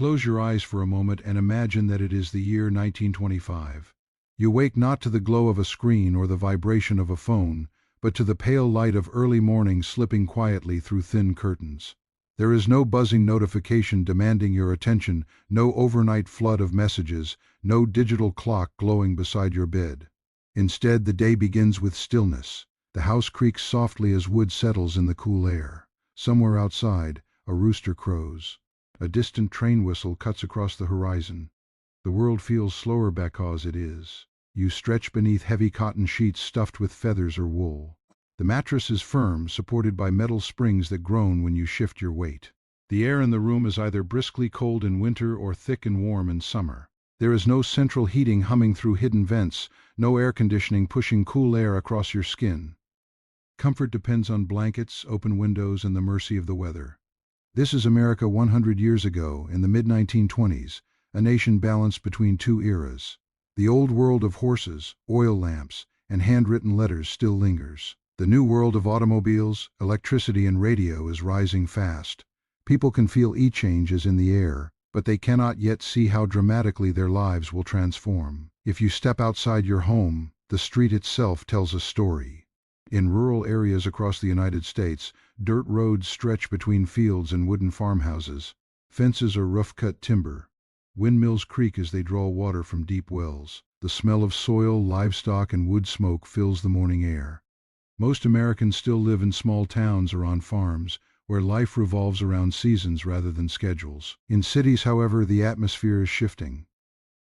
Close your eyes for a moment and imagine that it is the year 1925. You wake not to the glow of a screen or the vibration of a phone, but to the pale light of early morning slipping quietly through thin curtains. There is no buzzing notification demanding your attention, no overnight flood of messages, no digital clock glowing beside your bed. Instead, the day begins with stillness. The house creaks softly as wood settles in the cool air. Somewhere outside, a rooster crows. A distant train whistle cuts across the horizon. The world feels slower because it is. You stretch beneath heavy cotton sheets stuffed with feathers or wool. The mattress is firm, supported by metal springs that groan when you shift your weight. The air in the room is either briskly cold in winter or thick and warm in summer. There is no central heating humming through hidden vents, no air conditioning pushing cool air across your skin. Comfort depends on blankets, open windows, and the mercy of the weather. This is America 100 years ago, in the mid-1920s, a nation balanced between two eras. The old world of horses, oil lamps, and handwritten letters still lingers. The new world of automobiles, electricity, and radio is rising fast. People can feel each change is in the air, but they cannot yet see how dramatically their lives will transform. If you step outside your home, the street itself tells a story. In rural areas across the United States, dirt roads stretch between fields and wooden farmhouses. Fences are rough-cut timber. Windmills creak as they draw water from deep wells. The smell of soil, livestock, and wood smoke fills the morning air. Most Americans still live in small towns or on farms, where life revolves around seasons rather than schedules. In cities, however, the atmosphere is shifting.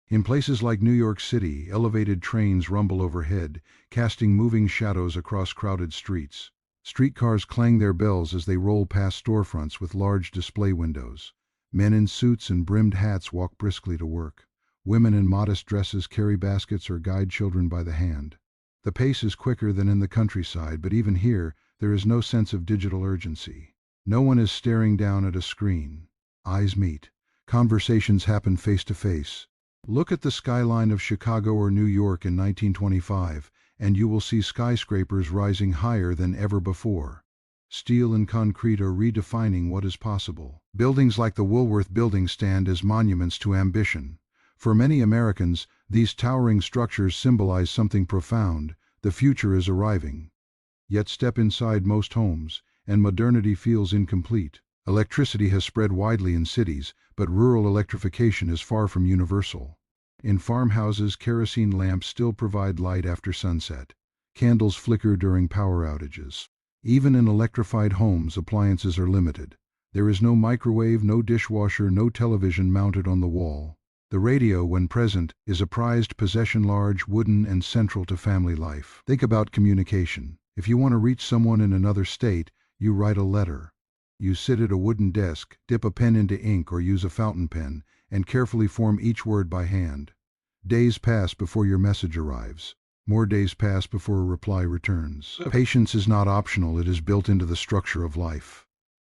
In places like New York City, elevated trains rumble overhead, casting moving shadows across crowded streets. Streetcars clang their bells as they roll past storefronts with large display windows. Men in suits and brimmed hats walk briskly to work. Women in modest dresses carry baskets or guide children by the hand. The pace is quicker than in the countryside, but even here, there is no sense of digital urgency. No one is staring down at a screen. Eyes meet. Conversations happen face to face. Look at the skyline of Chicago or New York in 1925, and you will see skyscrapers rising higher than ever before. Steel and concrete are redefining what is possible. Buildings like the Woolworth Building stand as monuments to ambition. For many Americans, these towering structures symbolize something profound. The future is arriving. Yet step inside most homes, and modernity feels incomplete. Electricity has spread widely in cities, but rural electrification is far from universal. In farmhouses, kerosene lamps still provide light after sunset. Candles flicker during power outages. Even in electrified homes, appliances are limited. There is no microwave, no dishwasher, no television mounted on the wall. The radio, when present, is a prized possession, large, wooden, and central to family life. Think about communication. If you want to reach someone in another state, you write a letter. You sit at a wooden desk, dip a pen into ink or use a fountain pen, and carefully form each word by hand. Days pass before your message arrives. More days pass before a reply returns. Patience is not optional, it is built into the structure of life.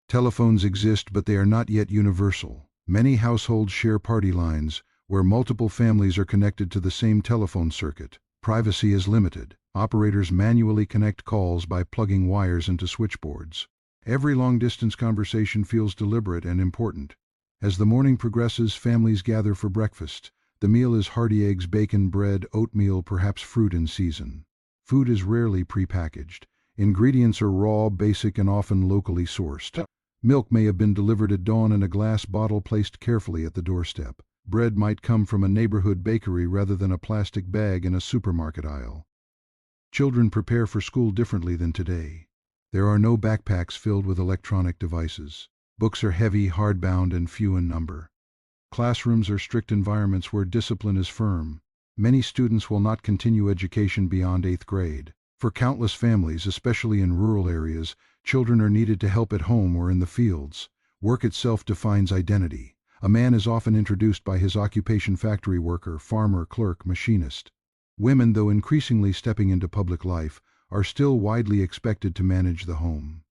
Telephones exist, but they are not yet universal. Many households share party lines, where multiple families are connected to the same telephone circuit. Privacy is limited. Operators manually connect calls by plugging wires into switchboards. Every long-distance conversation feels deliberate and important. As the morning progresses, families gather for breakfast. The meal is hearty eggs, bacon, bread, oatmeal, perhaps fruit in season. Food is rarely prepackaged. Ingredients are raw, basic, and often locally sourced. Milk may have been delivered at dawn in a glass bottle placed carefully at the doorstep. Bread might come from a neighborhood bakery rather than a plastic bag in a supermarket aisle. Children prepare for school differently than today. There are no backpacks filled with electronic devices. Books are heavy, hardbound, and few in number. Classrooms are strict environments where discipline is firm. Many students will not continue education beyond 8th grade. For countless families, especially in rural areas, children are needed to help at home or in the fields. Work itself defines identity. A man is often introduced by his occupation: factory worker, farmer, clerk, machinist. Women, though increasingly stepping into public life, are still widely expected to manage the home.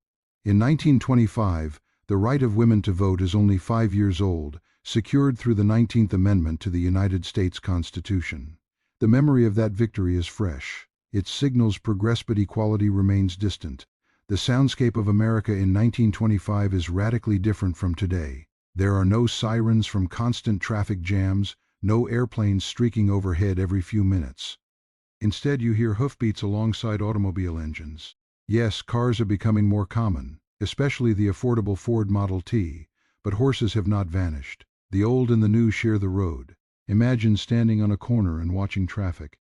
In 1925, the right of women to vote is only 5 years old, secured through the 19th Amendment to the United States Constitution. The memory of that victory is fresh. It signals progress, but equality remains distant. The soundscape of America in 1925 is radically different from today. There are no sirens from constant traffic jams, no airplanes streaking overhead every few minutes. Instead, you hear hoofbeats alongside automobile engines. Yes, cars are becoming more common, especially the affordable Ford Model T, but horses have not vanished. The old and the new share the road. Imagine standing on a corner and watching traffic.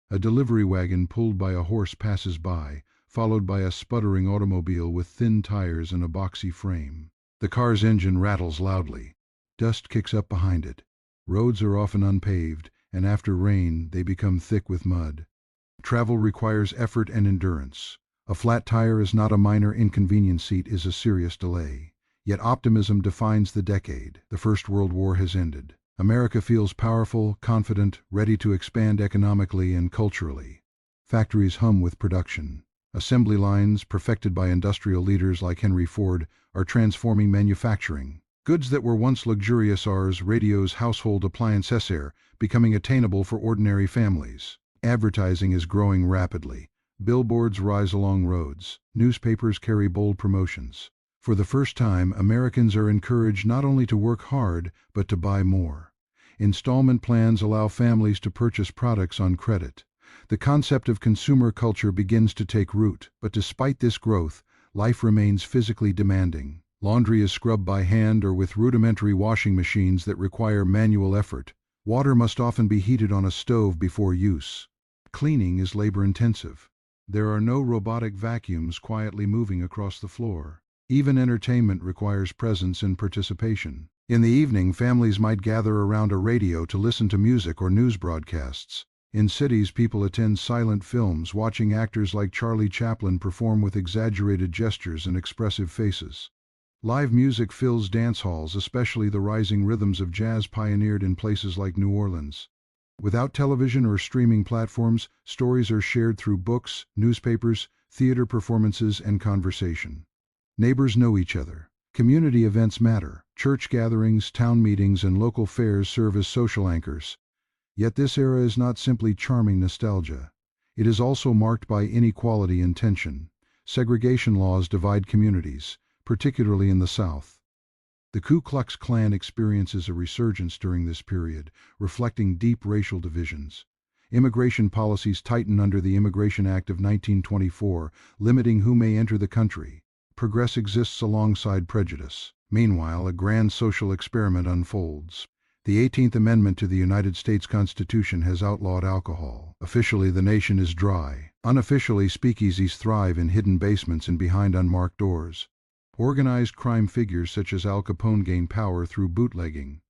A delivery wagon pulled by a horse passes by, followed by a sputtering automobile with thin tires and a boxy frame. The car's engine rattles loudly. Dust kicks up behind it. Roads are often unpaved, and after rain they become thick with mud. Travel requires effort and endurance. A flat tire is not a minor inconvenience, it is a serious delay. Yet optimism defines the decade. The First World War has ended. America feels powerful, confident, ready to expand economically and culturally. Factories hum with production. Assembly lines, perfected by industrial leaders like Henry Ford, are transforming manufacturing. Goods that were once luxurious are radios, household appliances are becoming attainable for ordinary families. Advertising is growing rapidly. Billboards rise along roads. Newspapers carry bold promotions. For the first time, Americans are encouraged not only to work hard, but to buy more. Installment plans allow families to purchase products on credit. The concept of consumer culture begins to take root, but despite this growth, life remains physically demanding. Laundry is scrubbed by hand or with rudimentary washing machines that require manual effort. Water must often be heated on a stove before use. Cleaning is labor-intensive. There are no robotic vacuums quietly moving across the floor. Even entertainment requires presence and participation. In the evening, families might gather around a radio to listen to music or news broadcasts. In cities, people attend silent films, watching actors like Charlie Chaplin perform with exaggerated gestures and expressive faces. Live music fills dance halls, especially the rising rhythms of jazz pioneered in places like New Orleans. Without television or streaming platforms, stories are shared through books, newspapers, theater performances, and conversation. Neighbors know each other. Community events matter. Church gatherings, town meetings, and local fairs serve as social anchors. Yet this era is not simply charming nostalgia. It is also marked by inequality and tension. Segregation laws divide communities, particularly in the South. The Ku Klux Klan experiences a resurgence during this period, reflecting deep racial divisions. Immigration policies tighten under the Immigration Act of 1924, limiting who may enter the country. Progress exists alongside prejudice. Meanwhile, a grand social experiment unfolds. The 18th Amendment to the United States Constitution has outlawed alcohol. Officially, the nation is dry. Unofficially, speakeasies thrive in hidden basements and behind unmarked doors. Organized crime figures such as Al Capone gain power through bootlegging.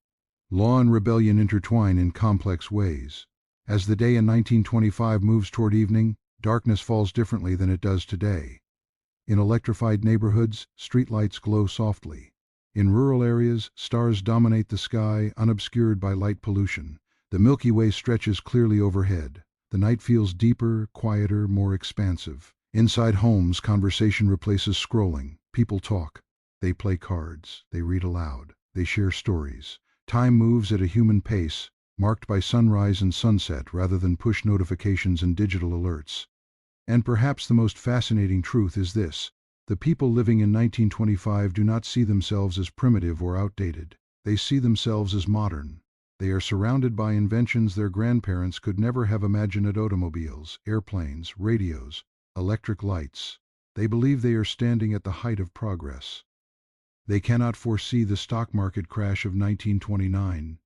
Law and rebellion intertwine in complex ways. As the day in 1925 moves toward evening, darkness falls differently than it does today. In electrified neighborhoods, streetlights glow softly. In rural areas, stars dominate the sky, unobscured by light pollution. The Milky Way stretches clearly overhead. The night feels deeper, quieter, more expansive. Inside homes, conversation replaces scrolling. People talk. They play cards. They read aloud. They share stories. Time moves at a human pace, marked by sunrise and sunset rather than push notifications and digital alerts. And perhaps the most fascinating truth is this: the people living in 1925 do not see themselves as primitive or outdated. They see themselves as modern. They are surrounded by inventions their grandparents could never have imagined: automobiles, airplanes, radios, electric lights. They believe they are standing at the height of progress. They cannot foresee the stock market crash of 1929.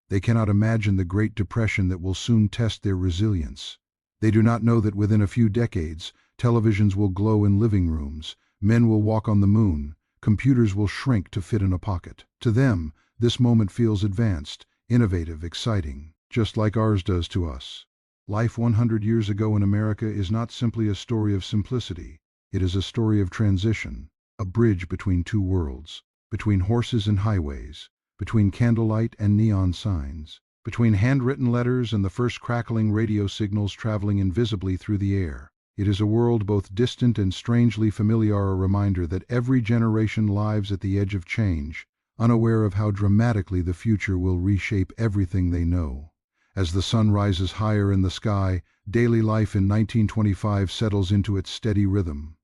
They cannot imagine the Great Depression that will soon test their resilience. They do not know that within a few decades, televisions will glow in living rooms, men will walk on the moon, computers will shrink to fit in a pocket. To them, this moment feels advanced, innovative, exciting, just like ours does to us. Life 100 years ago in America is not simply a story of simplicity. It is a story of transition, a bridge between two worlds, between horses and highways, between candlelight and neon signs, between handwritten letters and the first crackling radio signals traveling invisibly through the air. It is a world both distant and strangely familiar, a reminder that every generation lives at the edge of change, unaware of how dramatically the future will reshape everything they know. As the sun rises higher in the sky, daily life in 1925 settles into its steady rhythm.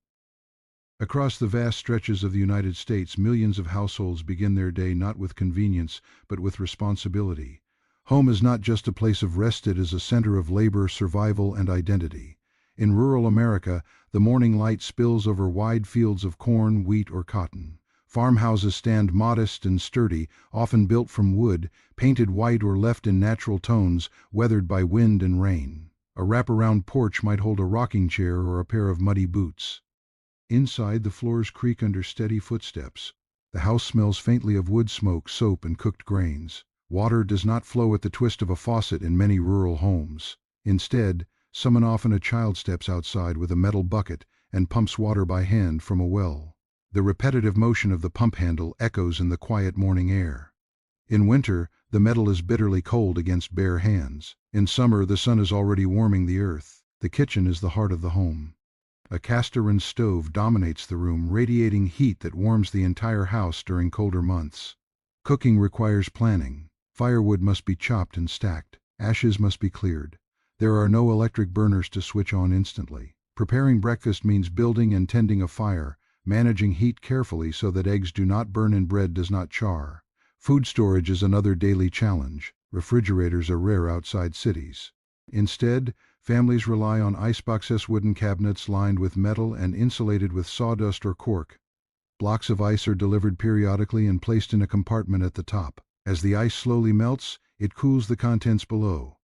Across the vast stretches of the United States, millions of households begin their day not with convenience, but with responsibility. Home is not just a place of rest, it is a center of labor, survival, and identity. In rural America, the morning light spills over wide fields of corn, wheat, or cotton. Farmhouses stand modest and sturdy, often built from wood, painted white or left in natural tones, weathered by wind and rain. A wraparound porch might hold a rocking chair or a pair of muddy boots. Inside, the floors creak under steady footsteps. The house smells faintly of wood smoke, soap, and cooked grains. Water does not flow at the twist of a faucet in many rural homes. Instead, someone, often a child, steps outside with a metal bucket and pumps water by hand from a well. The repetitive motion of the pump handle echoes in the quiet morning air. In winter, the metal is bitterly cold against bare hands. In summer, the sun is already warming the earth. The kitchen is the heart of the home. A cast-iron stove dominates the room, radiating heat that warms the entire house during colder months. Cooking requires planning. Firewood must be chopped and stacked. Ashes must be cleared. There are no electric burners to switch on instantly. Preparing breakfast means building and tending a fire, managing heat carefully so that eggs do not burn and bread does not char. Food storage is another daily challenge. Refrigerators are rare outside cities. Instead, families rely on iceboxes, wooden cabinets lined with metal and insulated with sawdust or cork. Blocks of ice are delivered periodically and placed in a compartment at the top. As the ice slowly melts, it cools the contents below.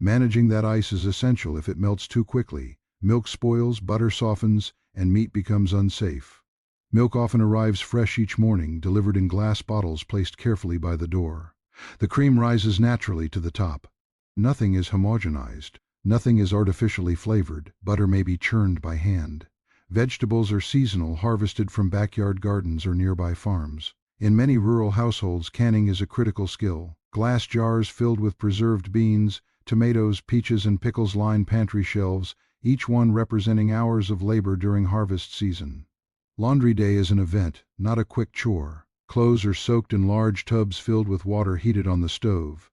Managing that ice is essential. If it melts too quickly, milk spoils, butter softens, and meat becomes unsafe. Milk often arrives fresh each morning, delivered in glass bottles placed carefully by the door. The cream rises naturally to the top. Nothing is homogenized. Nothing is artificially flavored. Butter may be churned by hand. Vegetables are seasonal, harvested from backyard gardens or nearby farms. In many rural households, canning is a critical skill. Glass jars filled with preserved beans, tomatoes, peaches, and pickles line pantry shelves, each one representing hours of labor during harvest season. Laundry day is an event, not a quick chore. Clothes are soaked in large tubs filled with water heated on the stove.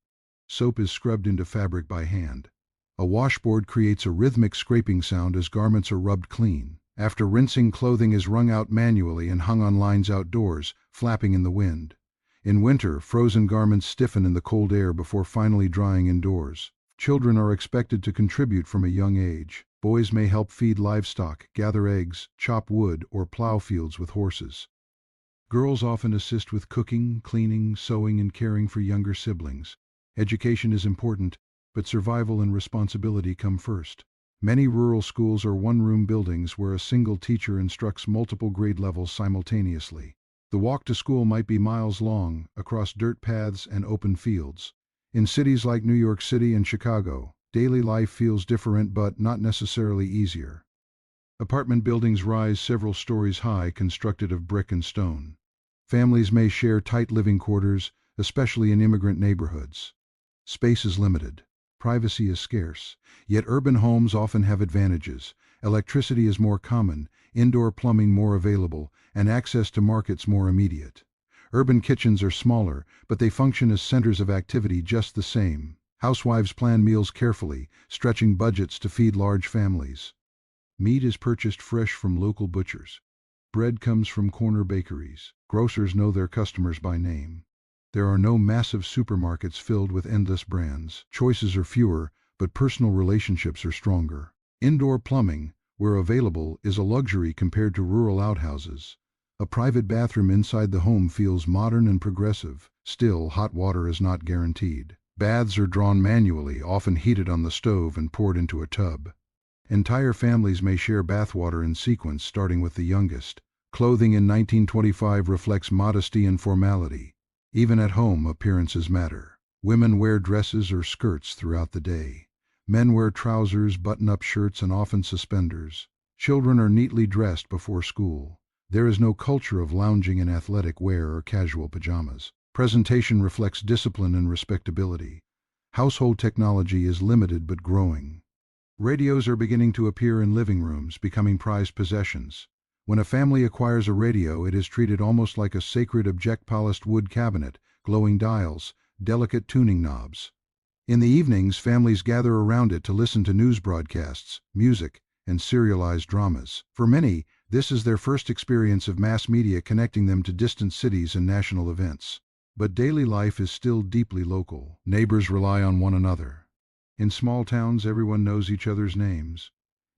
Soap is scrubbed into fabric by hand. A washboard creates a rhythmic scraping sound as garments are rubbed clean. After rinsing, clothing is wrung out manually and hung on lines outdoors, flapping in the wind. In winter, frozen garments stiffen in the cold air before finally drying indoors. Children are expected to contribute from a young age. Boys may help feed livestock, gather eggs, chop wood, or plow fields with horses. Girls often assist with cooking, cleaning, sewing, and caring for younger siblings. Education is important, but survival and responsibility come first. Many rural schools are one-room buildings where a single teacher instructs multiple grade levels simultaneously. The walk to school might be miles long, across dirt paths and open fields. In cities like New York City and Chicago, daily life feels different but not necessarily easier. Apartment buildings rise several stories high, constructed of brick and stone. Families may share tight living quarters, especially in immigrant neighborhoods. Space is limited. Privacy is scarce, yet urban homes often have advantages. Electricity is more common, indoor plumbing more available, and access to markets more immediate. Urban kitchens are smaller, but they function as centers of activity just the same. Housewives plan meals carefully, stretching budgets to feed large families. Meat is purchased fresh from local butchers. Bread comes from corner bakeries. Grocers know their customers by name. There are no massive supermarkets filled with endless brands. Choices are fewer, but personal relationships are stronger. Indoor plumbing, where available, is a luxury compared to rural outhouses. A private bathroom inside the home feels modern and progressive. Still, hot water is not guaranteed. Baths are drawn manually, often heated on the stove and poured into a tub. Entire families may share bathwater in sequence, starting with the youngest. Clothing in 1925 reflects modesty and formality. Even at home, appearances matter. Women wear dresses or skirts throughout the day. Men wear trousers, button-up shirts, and often suspenders. Children are neatly dressed before school. There is no culture of lounging in athletic wear or casual pajamas. Presentation reflects discipline and respectability. Household technology is limited but growing. Radios are beginning to appear in living rooms, becoming prized possessions. When a family acquires a radio, it is treated almost like a sacred object: polished wood cabinet, glowing dials, delicate tuning knobs. In the evenings, families gather around it to listen to news broadcasts, music, and serialized dramas. For many, This is their first experience of mass media connecting them to distant cities and national events. But daily life is still deeply local. Neighbors rely on one another. In small towns, everyone knows each other's names.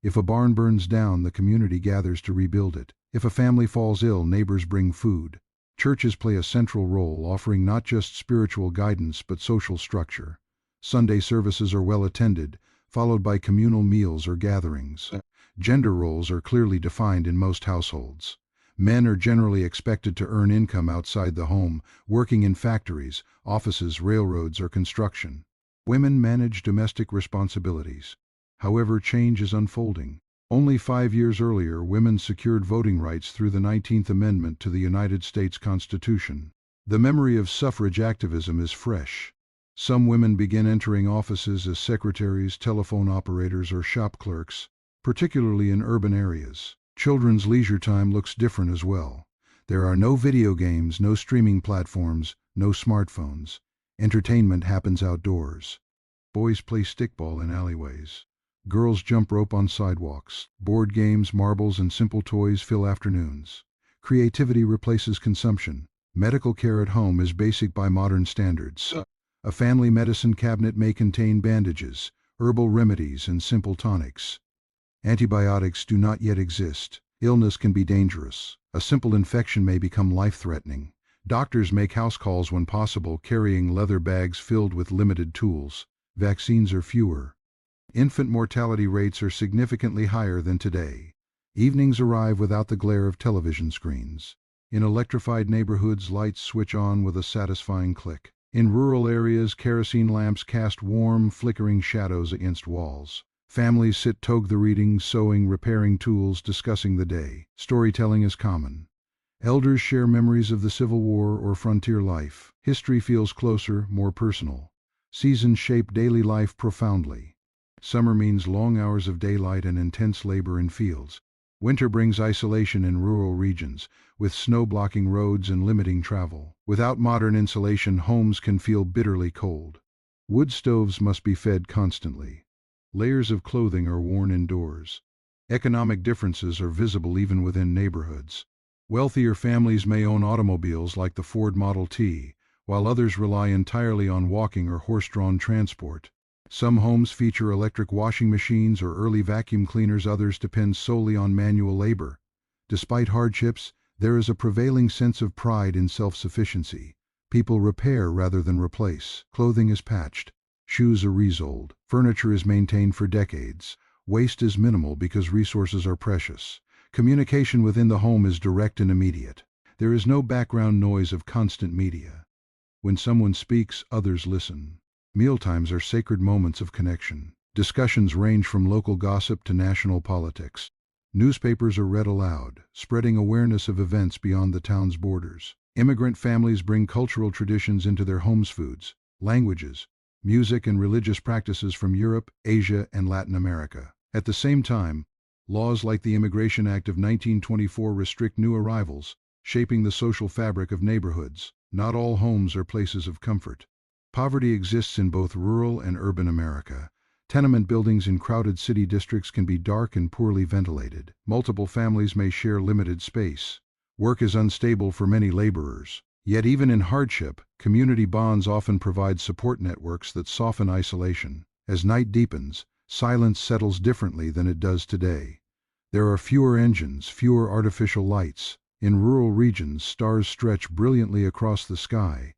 If a barn burns down, the community gathers to rebuild it. If a family falls ill, neighbors bring food. Churches play a central role, offering not just spiritual guidance but social structure. Sunday services are well attended, followed by communal meals or gatherings. Gender roles are clearly defined in most households. Men are generally expected to earn income outside the home, working in factories, offices, railroads, or construction. Women manage domestic responsibilities. However, change is unfolding. Only 5 years earlier, women secured voting rights through the 19th Amendment to the United States Constitution. The memory of suffrage activism is fresh. Some women begin entering offices as secretaries, telephone operators, or shop clerks, particularly in urban areas. Children's leisure time looks different as well. There are no video games, no streaming platforms, no smartphones. Entertainment happens outdoors. Boys play stickball in alleyways. Girls jump rope on sidewalks. Board games, marbles, and simple toys fill afternoons. Creativity replaces consumption. Medical care at home is basic by modern standards. A family medicine cabinet may contain bandages, herbal remedies, and simple tonics. Antibiotics do not yet exist. Illness can be dangerous. A simple infection may become life-threatening. Doctors make house calls when possible, carrying leather bags filled with limited tools. Vaccines are fewer. Infant mortality rates are significantly higher than today. Evenings arrive without the glare of television screens. In electrified neighborhoods, lights switch on with a satisfying click. In rural areas, kerosene lamps cast warm, flickering shadows against walls. Families sit together the reading, sewing, repairing tools, discussing the day. Storytelling is common. Elders share memories of the Civil War or frontier life. History feels closer, more personal. Seasons shape daily life profoundly. Summer means long hours of daylight and intense labor in fields. Winter brings isolation in rural regions, with snow blocking roads and limiting travel. Without modern insulation, homes can feel bitterly cold. Wood stoves must be fed constantly. Layers of clothing are worn indoors. Economic differences are visible even within neighborhoods. Wealthier families may own automobiles like the Ford Model T, while others rely entirely on walking or horse-drawn transport. Some homes feature electric washing machines or early vacuum cleaners, others depend solely on manual labor. Despite hardships, there is a prevailing sense of pride in self-sufficiency. People repair rather than replace. Clothing is patched. Shoes are resoled. Furniture is maintained for decades. Waste is minimal because resources are precious. Communication within the home is direct and immediate. There is no background noise of constant media. When someone speaks, others listen. Mealtimes are sacred moments of connection. Discussions range from local gossip to national politics. Newspapers are read aloud, spreading awareness of events beyond the town's borders. Immigrant families bring cultural traditions into their homes, foods, languages, music, and religious practices from Europe, Asia, and Latin America. At the same time, laws like the Immigration Act of 1924 restrict new arrivals, shaping the social fabric of neighborhoods. Not all homes are places of comfort. Poverty exists in both rural and urban America. Tenement buildings in crowded city districts can be dark and poorly ventilated. Multiple families may share limited space. Work is unstable for many laborers. Yet even in hardship, community bonds often provide support networks that soften isolation. As night deepens, silence settles differently than it does today. There are fewer engines, fewer artificial lights. In rural regions, stars stretch brilliantly across the sky.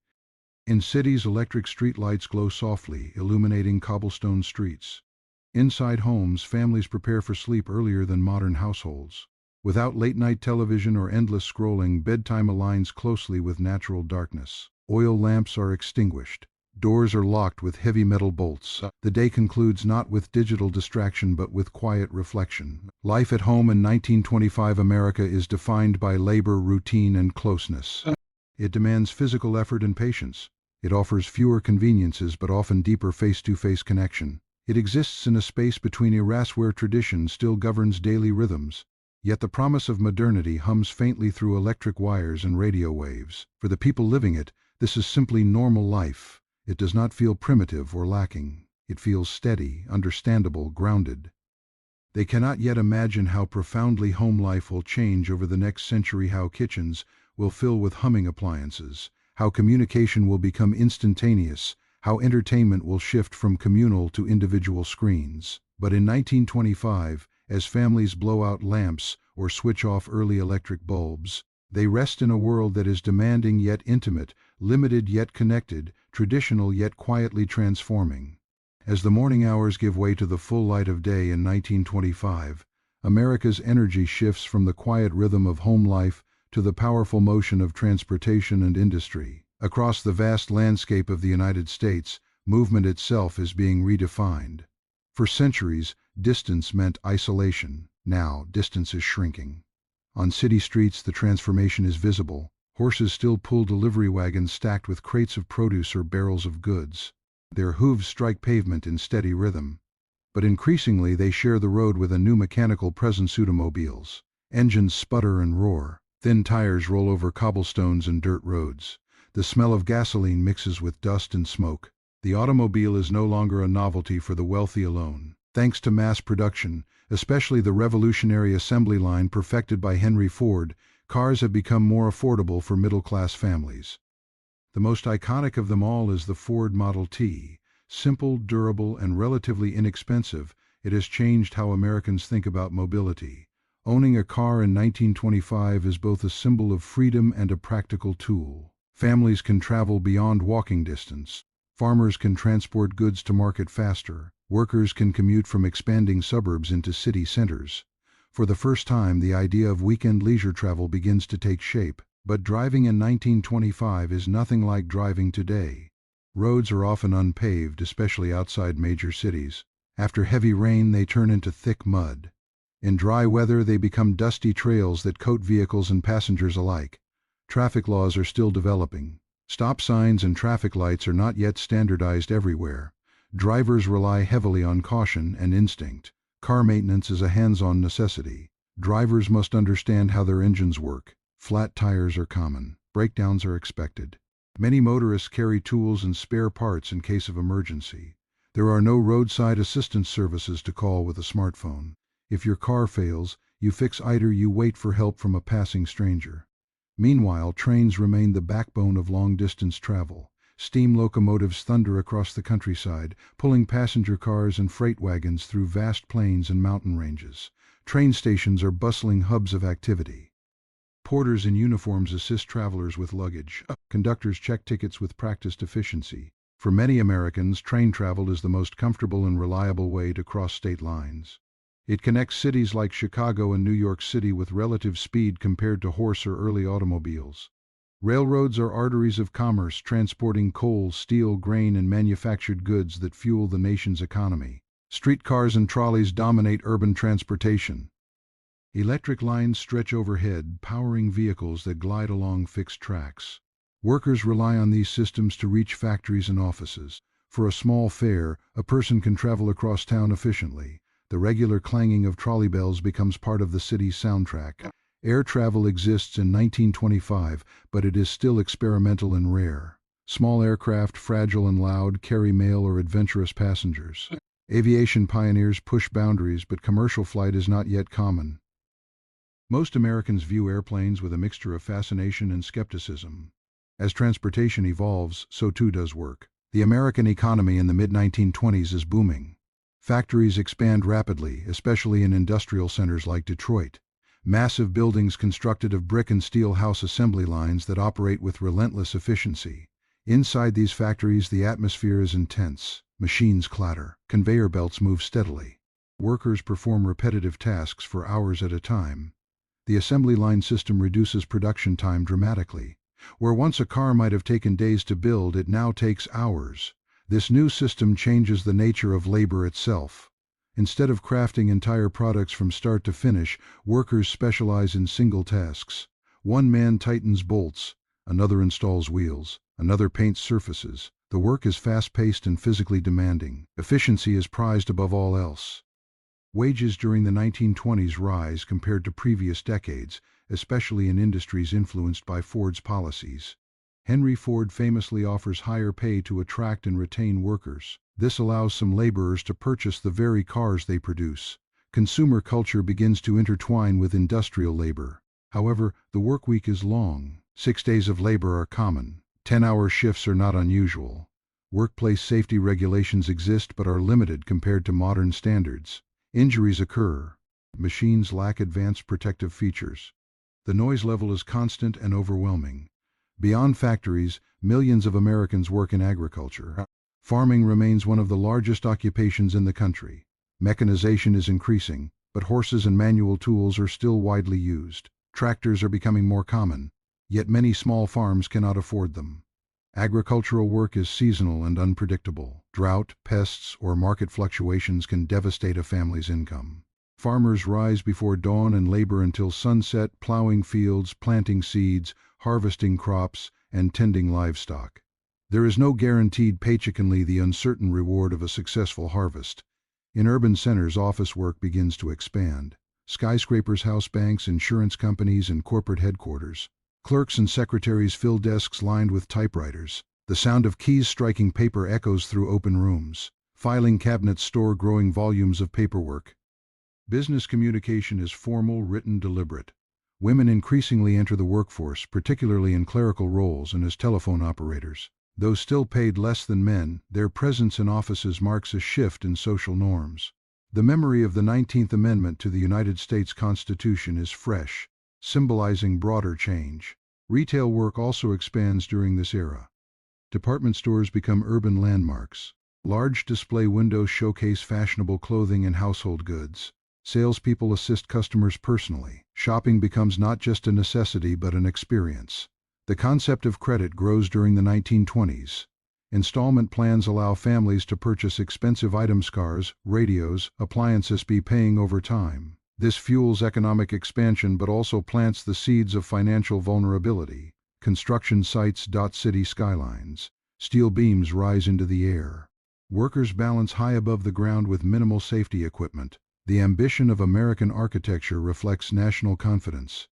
In cities, electric streetlights glow softly, illuminating cobblestone streets. Inside homes, families prepare for sleep earlier than modern households. Without late-night television or endless scrolling, bedtime aligns closely with natural darkness. Oil lamps are extinguished. Doors are locked with heavy metal bolts. The day concludes not with digital distraction but with quiet reflection. Life at home in 1925 America is defined by labor, routine, and closeness. It demands physical effort and patience. It offers fewer conveniences but often deeper face-to-face connection. It exists in a space between eras where tradition still governs daily rhythms. Yet the promise of modernity hums faintly through electric wires and radio waves. For the people living it, this is simply normal life. It does not feel primitive or lacking. It feels steady, understandable, grounded. They cannot yet imagine how profoundly home life will change over the next century, how kitchens will fill with humming appliances, how communication will become instantaneous, how entertainment will shift from communal to individual screens. But in 1925, as families blow out lamps or switch off early electric bulbs, they rest in a world that is demanding yet intimate, limited yet connected, traditional yet quietly transforming. As the morning hours give way to the full light of day in 1925, America's energy shifts from the quiet rhythm of home life to the powerful motion of transportation and industry. Across the vast landscape of the United States, movement itself is being redefined. For centuries, distance meant isolation. Now, distance is shrinking. On city streets, the transformation is visible. Horses still pull delivery wagons stacked with crates of produce or barrels of goods. Their hooves strike pavement in steady rhythm. But increasingly, they share the road with a new mechanical presence: automobiles. Engines sputter and roar. Thin tires roll over cobblestones and dirt roads. The smell of gasoline mixes with dust and smoke. The automobile is no longer a novelty for the wealthy alone. Thanks to mass production, especially the revolutionary assembly line perfected by Henry Ford, cars have become more affordable for middle-class families. The most iconic of them all is the Ford Model T. Simple, durable, and relatively inexpensive, it has changed how Americans think about mobility. Owning a car in 1925 is both a symbol of freedom and a practical tool. Families can travel beyond walking distance. Farmers can transport goods to market faster. Workers can commute from expanding suburbs into city centers. For the first time, the idea of weekend leisure travel begins to take shape. But driving in 1925 is nothing like driving today. Roads are often unpaved, especially outside major cities. After heavy rain, they turn into thick mud. In dry weather, they become dusty trails that coat vehicles and passengers alike. Traffic laws are still developing. Stop signs and traffic lights are not yet standardized everywhere. Drivers rely heavily on caution and instinct. Car maintenance is a hands-on necessity. Drivers must understand how their engines work. Flat tires are common. Breakdowns are expected. Many motorists carry tools and spare parts in case of emergency. There are no roadside assistance services to call with a smartphone. If your car fails, you fix it or you wait for help from a passing stranger. Meanwhile, trains remain the backbone of long-distance travel. Steam locomotives thunder across the countryside, pulling passenger cars and freight wagons through vast plains and mountain ranges. Train stations are bustling hubs of activity. Porters in uniforms assist travelers with luggage. Conductors check tickets with practiced efficiency. For many Americans, train travel is the most comfortable and reliable way to cross state lines. It connects cities like Chicago and New York City with relative speed compared to horse or early automobiles. Railroads are arteries of commerce, transporting coal, steel, grain, and manufactured goods that fuel the nation's economy. Streetcars and trolleys dominate urban transportation. Electric lines stretch overhead, powering vehicles that glide along fixed tracks. Workers rely on these systems to reach factories and offices. For a small fare, a person can travel across town efficiently. The regular clanging of trolley bells becomes part of the city's soundtrack. Air travel exists in 1925, but it is still experimental and rare. Small aircraft, fragile and loud, carry mail or adventurous passengers. Aviation pioneers push boundaries, but commercial flight is not yet common. Most Americans view airplanes with a mixture of fascination and skepticism. As transportation evolves, so too does work. The American economy in the mid-1920s is booming. Factories expand rapidly, especially in industrial centers like Detroit. Massive buildings constructed of brick and steel house assembly lines that operate with relentless efficiency. Inside these factories, the atmosphere is intense. Machines clatter. Conveyor belts move steadily. Workers perform repetitive tasks for hours at a time. The assembly line system reduces production time dramatically. Where once a car might have taken days to build, it now takes hours. This new system changes the nature of labor itself. Instead of crafting entire products from start to finish, workers specialize in single tasks. One man tightens bolts, another installs wheels, another paints surfaces. The work is fast-paced and physically demanding. Efficiency is prized above all else. Wages during the 1920s rise compared to previous decades, especially in industries influenced by Ford's policies. Henry Ford famously offers higher pay to attract and retain workers. This allows some laborers to purchase the very cars they produce. Consumer culture begins to intertwine with industrial labor. However, the workweek is long. 6 days of labor are common. 10-hour shifts are not unusual. Workplace safety regulations exist but are limited compared to modern standards. Injuries occur. Machines lack advanced protective features. The noise level is constant and overwhelming. Beyond factories, millions of Americans work in agriculture. Farming remains one of the largest occupations in the country. Mechanization is increasing, but horses and manual tools are still widely used. Tractors are becoming more common, yet many small farms cannot afford them. Agricultural work is seasonal and unpredictable. Drought, pests, or market fluctuations can devastate a family's income. Farmers rise before dawn and labor until sunset, plowing fields, planting seeds, harvesting crops, and tending livestock. There is no guaranteed paycheck, only the uncertain reward of a successful harvest. In urban centers, office work begins to expand. Skyscrapers house banks, insurance companies, and corporate headquarters. Clerks and secretaries fill desks lined with typewriters. The sound of keys striking paper echoes through open rooms. Filing cabinets store growing volumes of paperwork. Business communication is formal, written, deliberate. Women increasingly enter the workforce, particularly in clerical roles and as telephone operators. Though still paid less than men, their presence in offices marks a shift in social norms. The memory of the 19th Amendment to the United States Constitution is fresh, symbolizing broader change. Retail work also expands during this era. Department stores become urban landmarks. Large display windows showcase fashionable clothing and household goods. Salespeople assist customers personally. Shopping becomes not just a necessity but an experience. The concept of credit grows during the 1920s. Installment plans allow families to purchase expensive items, cars, radios, appliances, be paying over time. This fuels economic expansion but also plants the seeds of financial vulnerability. Construction sites dot city skylines. Steel beams rise into the air. Workers balance high above the ground with minimal safety equipment. The ambition of American architecture reflects national confidence.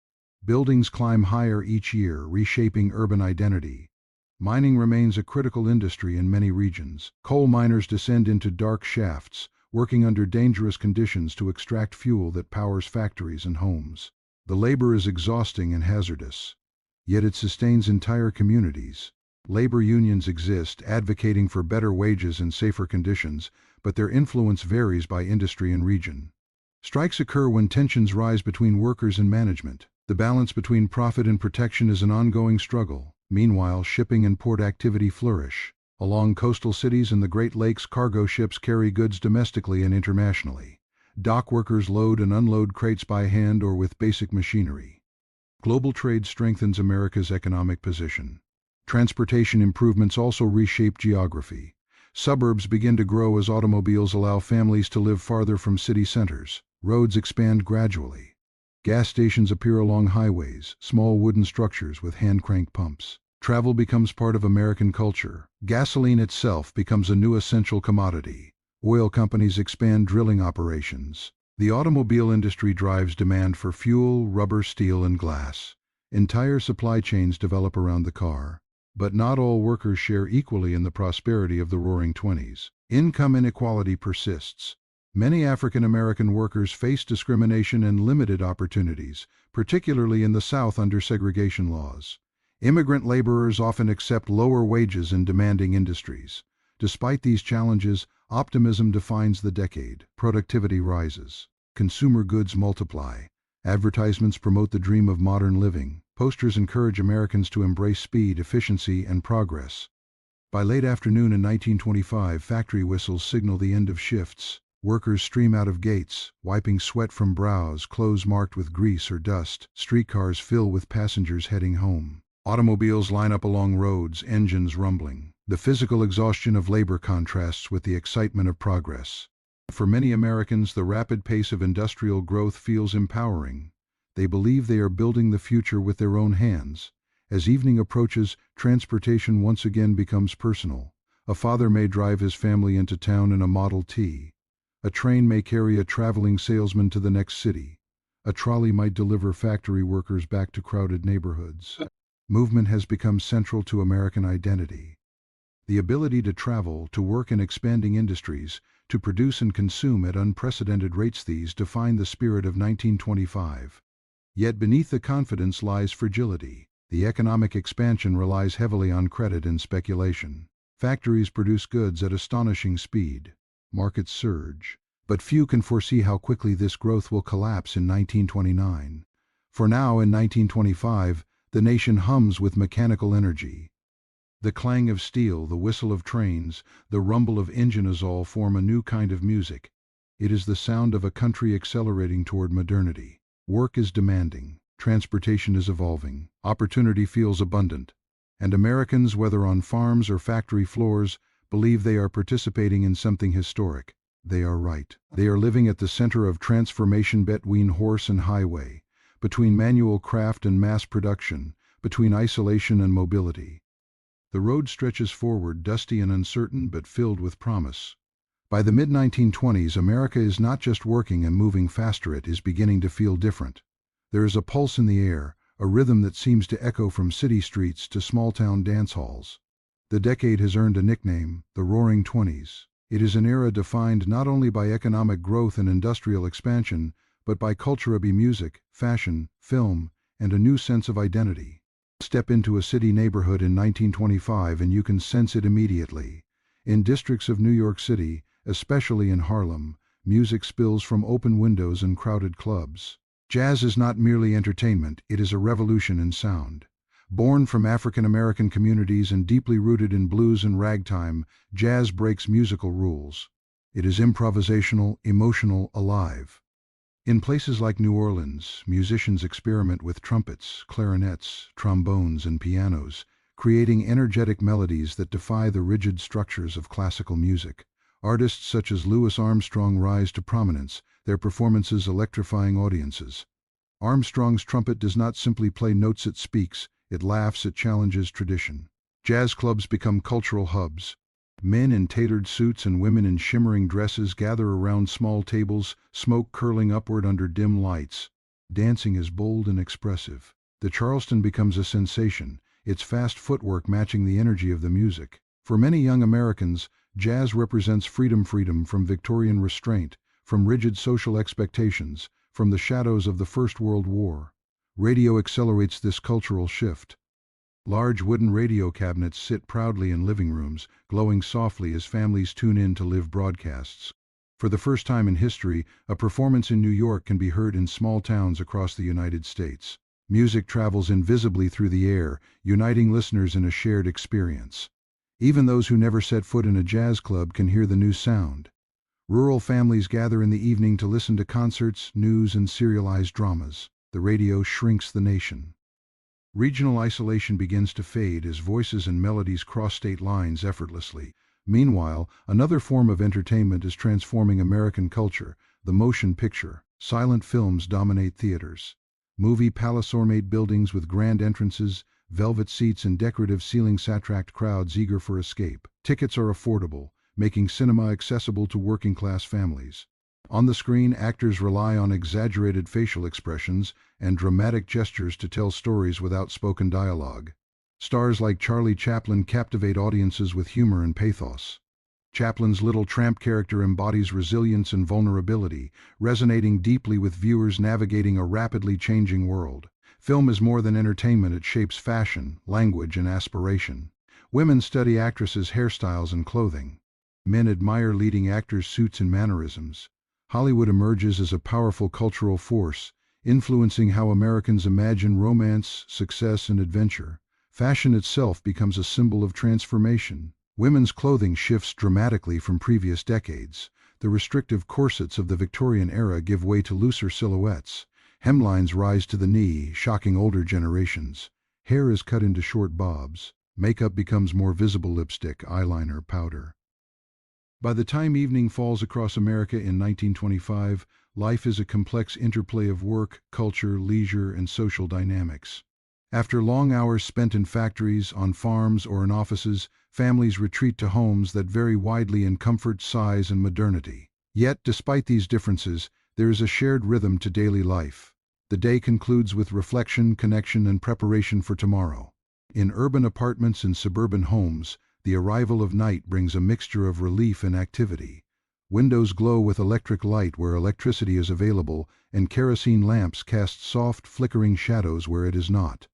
Buildings climb higher each year, reshaping urban identity. Mining remains a critical industry in many regions. Coal miners descend into dark shafts, working under dangerous conditions to extract fuel that powers factories and homes. The labor is exhausting and hazardous, yet it sustains entire communities. Labor unions exist, advocating for better wages and safer conditions, but their influence varies by industry and region. Strikes occur when tensions rise between workers and management. The balance between profit and protection is an ongoing struggle. Meanwhile, shipping and port activity flourish. Along coastal cities and the Great Lakes, cargo ships carry goods domestically and internationally. Dock workers load and unload crates by hand or with basic machinery. Global trade strengthens America's economic position. Transportation improvements also reshape geography. Suburbs begin to grow as automobiles allow families to live farther from city centers. Roads expand gradually. Gas stations appear along highways, small wooden structures with hand-crank pumps. Travel becomes part of American culture. Gasoline itself becomes a new essential commodity. Oil companies expand drilling operations. The automobile industry drives demand for fuel, rubber, steel, and glass. Entire supply chains develop around the car. But not all workers share equally in the prosperity of the Roaring Twenties. Income inequality persists. Many African American workers face discrimination and limited opportunities, particularly in the South under segregation laws. Immigrant laborers often accept lower wages in demanding industries. Despite these challenges, optimism defines the decade. Productivity rises. Consumer goods multiply. Advertisements promote the dream of modern living. Posters encourage Americans to embrace speed, efficiency, and progress. By late afternoon in 1925, factory whistles signal the end of shifts. Workers stream out of gates, wiping sweat from brows, clothes marked with grease or dust. Streetcars fill with passengers heading home. Automobiles line up along roads, engines rumbling. The physical exhaustion of labor contrasts with the excitement of progress. For many Americans, the rapid pace of industrial growth feels empowering. They believe they are building the future with their own hands. As evening approaches, transportation once again becomes personal. A father may drive his family into town in a Model T. A train may carry a traveling salesman to the next city. A trolley might deliver factory workers back to crowded neighborhoods. Movement has become central to American identity. The ability to travel, to work in expanding industries, to produce and consume at unprecedented rates, these define the spirit of 1925. Yet beneath the confidence lies fragility. The economic expansion relies heavily on credit and speculation. Factories produce goods at astonishing speed. Markets surge. But few can foresee how quickly this growth will collapse in 1929. For now, in 1925, the nation hums with mechanical energy. The clang of steel, the whistle of trains, the rumble of engines all form a new kind of music. It is the sound of a country accelerating toward modernity. Work is demanding, transportation is evolving, opportunity feels abundant. And Americans, whether on farms or factory floors, believe they are participating in something historic. They are right. They are living at the center of transformation, between horse and highway, between manual craft and mass production, between isolation and mobility. The road stretches forward, dusty and uncertain, but filled with promise. By the mid-1920s, America is not just working and moving faster, it is beginning to feel different. There is a pulse in the air, a rhythm that seems to echo from city streets to small-town dance halls. The decade has earned a nickname, the Roaring Twenties. It is an era defined not only by economic growth and industrial expansion, but by culture, music, fashion, film, and a new sense of identity. Step into a city neighborhood in 1925 and you can sense it immediately. In districts of New York City, especially in Harlem, music spills from open windows and crowded clubs. Jazz is not merely entertainment, it is a revolution in sound. Born from African American communities and deeply rooted in blues and ragtime, jazz breaks musical rules. It is improvisational, emotional, alive. In places like New Orleans, musicians experiment with trumpets, clarinets, trombones, and pianos, creating energetic melodies that defy the rigid structures of classical music. Artists such as Louis Armstrong rise to prominence, their performances electrifying audiences. Armstrong's trumpet does not simply play notes, it speaks, it laughs, it challenges tradition. Jazz clubs become cultural hubs. Men in tailored suits and women in shimmering dresses gather around small tables, smoke curling upward under dim lights. Dancing is bold and expressive. The Charleston becomes a sensation, its fast footwork matching the energy of the music. For many young Americans, jazz represents freedom from Victorian restraint, from rigid social expectations, from the shadows of the First World War. Radio accelerates this cultural shift. Large wooden radio cabinets sit proudly in living rooms, glowing softly as families tune in to live broadcasts. For the first time in history, a performance in New York can be heard in small towns across the United States. Music travels invisibly through the air, uniting listeners in a shared experience. Even those who never set foot in a jazz club can hear the new sound. Rural families gather in the evening to listen to concerts, news, and serialized dramas. The radio shrinks the nation. Regional isolation begins to fade as voices and melodies cross state lines effortlessly. Meanwhile, another form of entertainment is transforming American culture, the motion picture. Silent films dominate theaters. Movie palace ornate buildings with grand entrances, velvet seats and decorative ceilings attract crowds eager for escape. Tickets are affordable, making cinema accessible to working-class families. On the screen, actors rely on exaggerated facial expressions and dramatic gestures to tell stories without spoken dialogue. Stars like Charlie Chaplin captivate audiences with humor and pathos. Chaplin's Little Tramp character embodies resilience and vulnerability, resonating deeply with viewers navigating a rapidly changing world. Film is more than entertainment, it shapes fashion, language, and aspiration. Women study actresses' hairstyles and clothing. Men admire leading actors' suits and mannerisms. Hollywood emerges as a powerful cultural force, influencing how Americans imagine romance, success, and adventure. Fashion itself becomes a symbol of transformation. Women's clothing shifts dramatically from previous decades. The restrictive corsets of the Victorian era give way to looser silhouettes. Hemlines rise to the knee, shocking older generations. Hair is cut into short bobs. Makeup becomes more visible: lipstick, eyeliner, powder. By the time evening falls across America in 1925, life is a complex interplay of work, culture, leisure, and social dynamics. After long hours spent in factories, on farms, or in offices, families retreat to homes that vary widely in comfort, size, and modernity. Yet, despite these differences, there is a shared rhythm to daily life. The day concludes with reflection, connection, and preparation for tomorrow. In urban apartments and suburban homes, The arrival of night brings a mixture of relief and activity. Windows glow with electric light where electricity is available, and kerosene lamps cast soft, flickering shadows where it is not.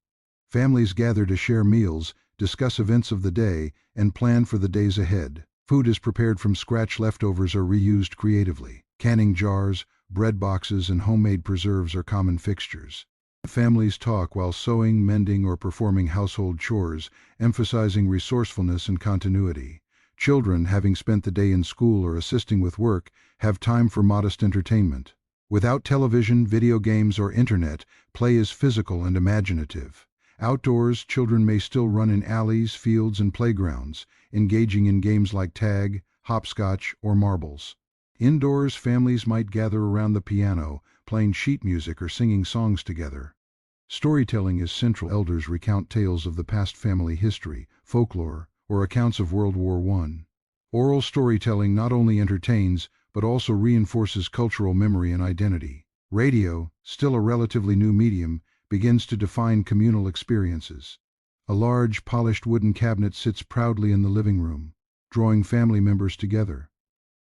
Families gather to share meals, discuss events of the day, and plan for the days ahead. Food is prepared from scratch, leftovers are reused creatively. Canning jars, bread boxes, and homemade preserves are common fixtures. Families talk while sewing, mending, or performing household chores, emphasizing resourcefulness and continuity. Children, having spent the day in school or assisting with work, have time for modest entertainment. Without television, video games, or internet, play is physical and imaginative. Outdoors, children may still run in alleys, fields, and playgrounds, engaging in games like tag, hopscotch, or marbles. Indoors, families might gather around the piano, playing sheet music or singing songs together. Storytelling is central. Elders recount tales of the past, family history, folklore, or accounts of World War I. Oral storytelling not only entertains, but also reinforces cultural memory and identity. Radio, still a relatively new medium, begins to define communal experiences. A large, polished wooden cabinet sits proudly in the living room, drawing family members together.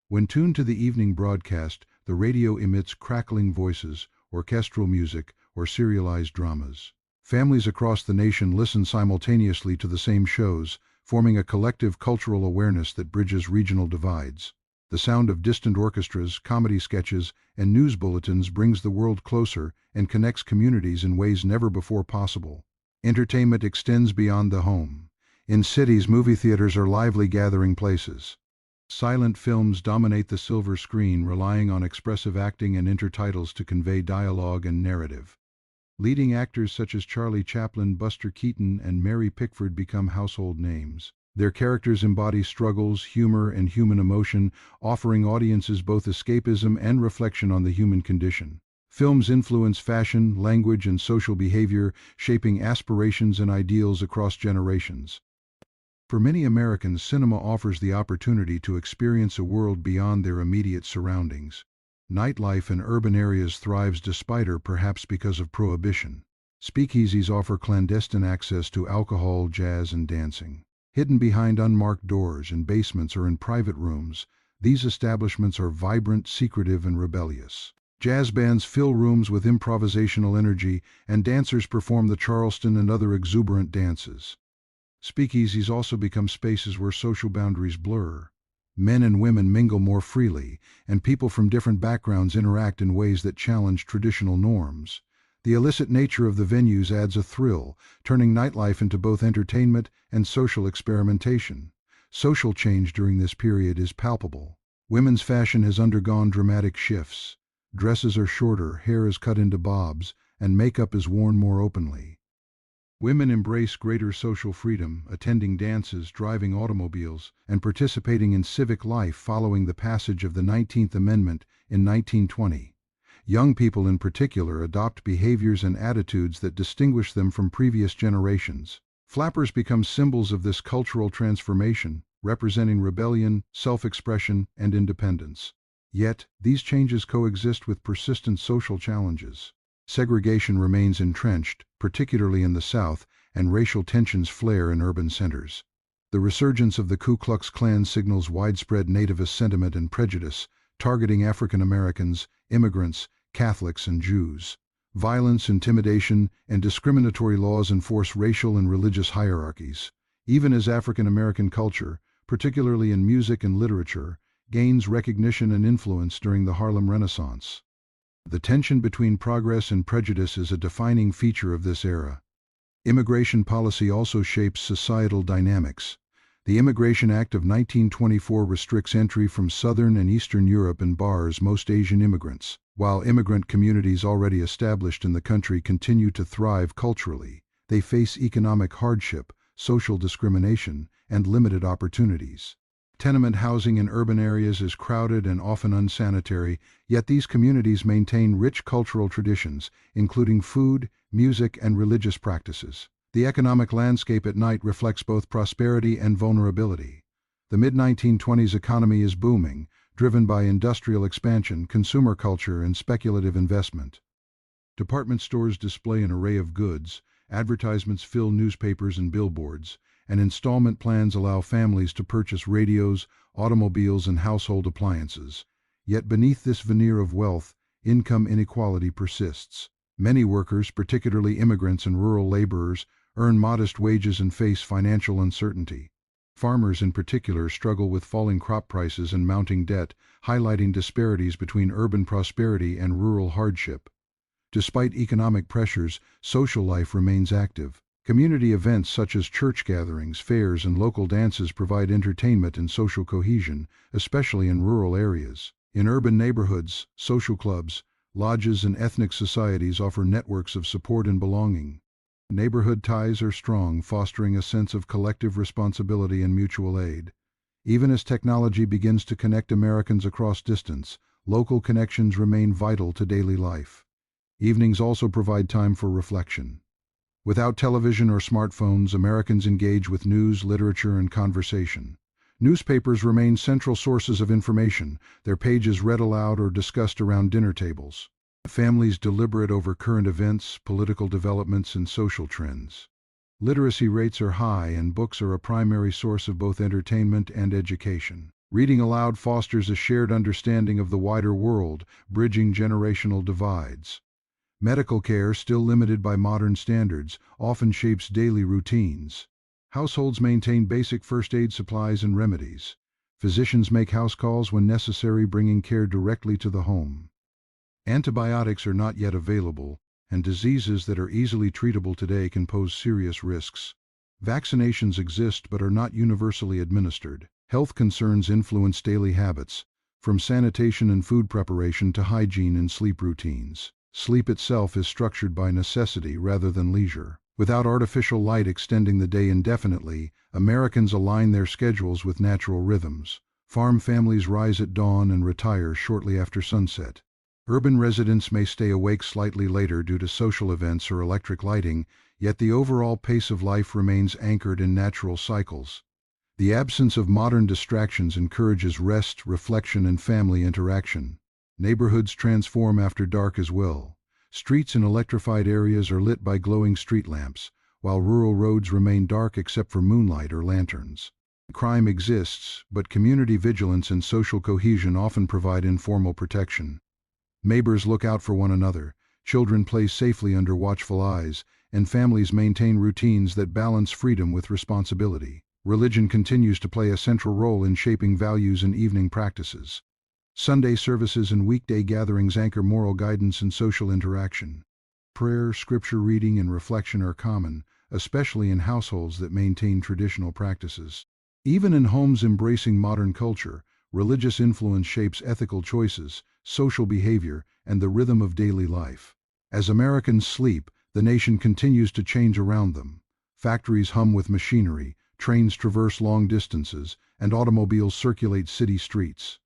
When tuned to the evening broadcast, the radio emits crackling voices, orchestral music, or serialized dramas. Families across the nation listen simultaneously to the same shows, forming a collective cultural awareness that bridges regional divides. The sound of distant orchestras, comedy sketches, and news bulletins brings the world closer and connects communities in ways never before possible. Entertainment extends beyond the home. In cities, movie theaters are lively gathering places. Silent films dominate the silver screen, relying on expressive acting and intertitles to convey dialogue and narrative. Leading actors such as Charlie Chaplin, Buster Keaton, and Mary Pickford become household names. Their characters embody struggles, humor, and human emotion, offering audiences both escapism and reflection on the human condition. Films influence fashion, language, and social behavior, shaping aspirations and ideals across generations. For many Americans, cinema offers the opportunity to experience a world beyond their immediate surroundings. Nightlife in urban areas thrives despite or perhaps because of prohibition. Speakeasies offer clandestine access to alcohol, jazz, and dancing. Hidden behind unmarked doors, in basements, or in private rooms, these establishments are vibrant, secretive, and rebellious. Jazz bands fill rooms with improvisational energy, and dancers perform the Charleston and other exuberant dances. Speakeasies also become spaces where social boundaries blur. Men and women mingle more freely, and people from different backgrounds interact in ways that challenge traditional norms. The illicit nature of the venues adds a thrill, turning nightlife into both entertainment and social experimentation. Social change during this period is palpable. Women's fashion has undergone dramatic shifts. Dresses are shorter, hair is cut into bobs, and makeup is worn more openly. Women embrace greater social freedom, attending dances, driving automobiles, and participating in civic life following the passage of the 19th Amendment in 1920. Young people in particular adopt behaviors and attitudes that distinguish them from previous generations. Flappers become symbols of this cultural transformation, representing rebellion, self-expression, and independence. Yet, these changes coexist with persistent social challenges. Segregation remains entrenched, particularly in the South, and racial tensions flare in urban centers. The resurgence of the Ku Klux Klan signals widespread nativist sentiment and prejudice, targeting African Americans, immigrants, Catholics, and Jews. Violence, intimidation, and discriminatory laws enforce racial and religious hierarchies. Even as African American culture, particularly in music and literature, gains recognition and influence during the Harlem Renaissance. The tension between progress and prejudice is a defining feature of this era. Immigration policy also shapes societal dynamics. The Immigration Act of 1924 restricts entry from Southern and Eastern Europe and bars most Asian immigrants. While immigrant communities already established in the country continue to thrive culturally, they face economic hardship, social discrimination, and limited opportunities. Tenement housing in urban areas is crowded and often unsanitary, yet these communities maintain rich cultural traditions, including food, music, and religious practices. The economic landscape at night reflects both prosperity and vulnerability. The mid-1920s economy is booming, driven by industrial expansion, consumer culture, and speculative investment. Department stores display an array of goods, advertisements fill newspapers and billboards, and installment plans allow families to purchase radios, automobiles, and household appliances. Yet beneath this veneer of wealth, income inequality persists. Many workers, particularly immigrants and rural laborers, earn modest wages and face financial uncertainty. Farmers in particular struggle with falling crop prices and mounting debt, highlighting disparities between urban prosperity and rural hardship. Despite economic pressures, social life remains active. Community events such as church gatherings, fairs, and local dances provide entertainment and social cohesion, especially in rural areas. In urban neighborhoods, social clubs, lodges, and ethnic societies offer networks of support and belonging. Neighborhood ties are strong, fostering a sense of collective responsibility and mutual aid. Even as technology begins to connect Americans across distance, local connections remain vital to daily life. Evenings also provide time for reflection. Without television or smartphones, Americans engage with news, literature, and conversation. Newspapers remain central sources of information, their pages read aloud or discussed around dinner tables. Families deliberate over current events, political developments, and social trends. Literacy rates are high, and books are a primary source of both entertainment and education. Reading aloud fosters a shared understanding of the wider world, bridging generational divides. Medical care, still limited by modern standards, often shapes daily routines. Households maintain basic first aid supplies and remedies. Physicians make house calls when necessary, bringing care directly to the home. Antibiotics are not yet available, and diseases that are easily treatable today can pose serious risks. Vaccinations exist but are not universally administered. Health concerns influence daily habits, from sanitation and food preparation to hygiene and sleep routines. Sleep itself is structured by necessity rather than leisure. Without artificial light extending the day indefinitely, Americans align their schedules with natural rhythms. Farm families rise at dawn and retire shortly after sunset. Urban residents may stay awake slightly later due to social events or electric lighting, yet the overall pace of life remains anchored in natural cycles. The absence of modern distractions encourages rest, reflection, and family interaction. Neighborhoods transform after dark as well. Streets in electrified areas are lit by glowing street lamps, while rural roads remain dark except for moonlight or lanterns. Crime exists, but community vigilance and social cohesion often provide informal protection. Neighbors look out for one another, children play safely under watchful eyes, and families maintain routines that balance freedom with responsibility. Religion continues to play a central role in shaping values and evening practices. Sunday services and weekday gatherings anchor moral guidance and social interaction. Prayer, scripture reading, and reflection are common, especially in households that maintain traditional practices. Even in homes embracing modern culture, religious influence shapes ethical choices, social behavior, and the rhythm of daily life. As Americans sleep, the nation continues to change around them. Factories hum with machinery, trains traverse long distances, and automobiles circulate city streets.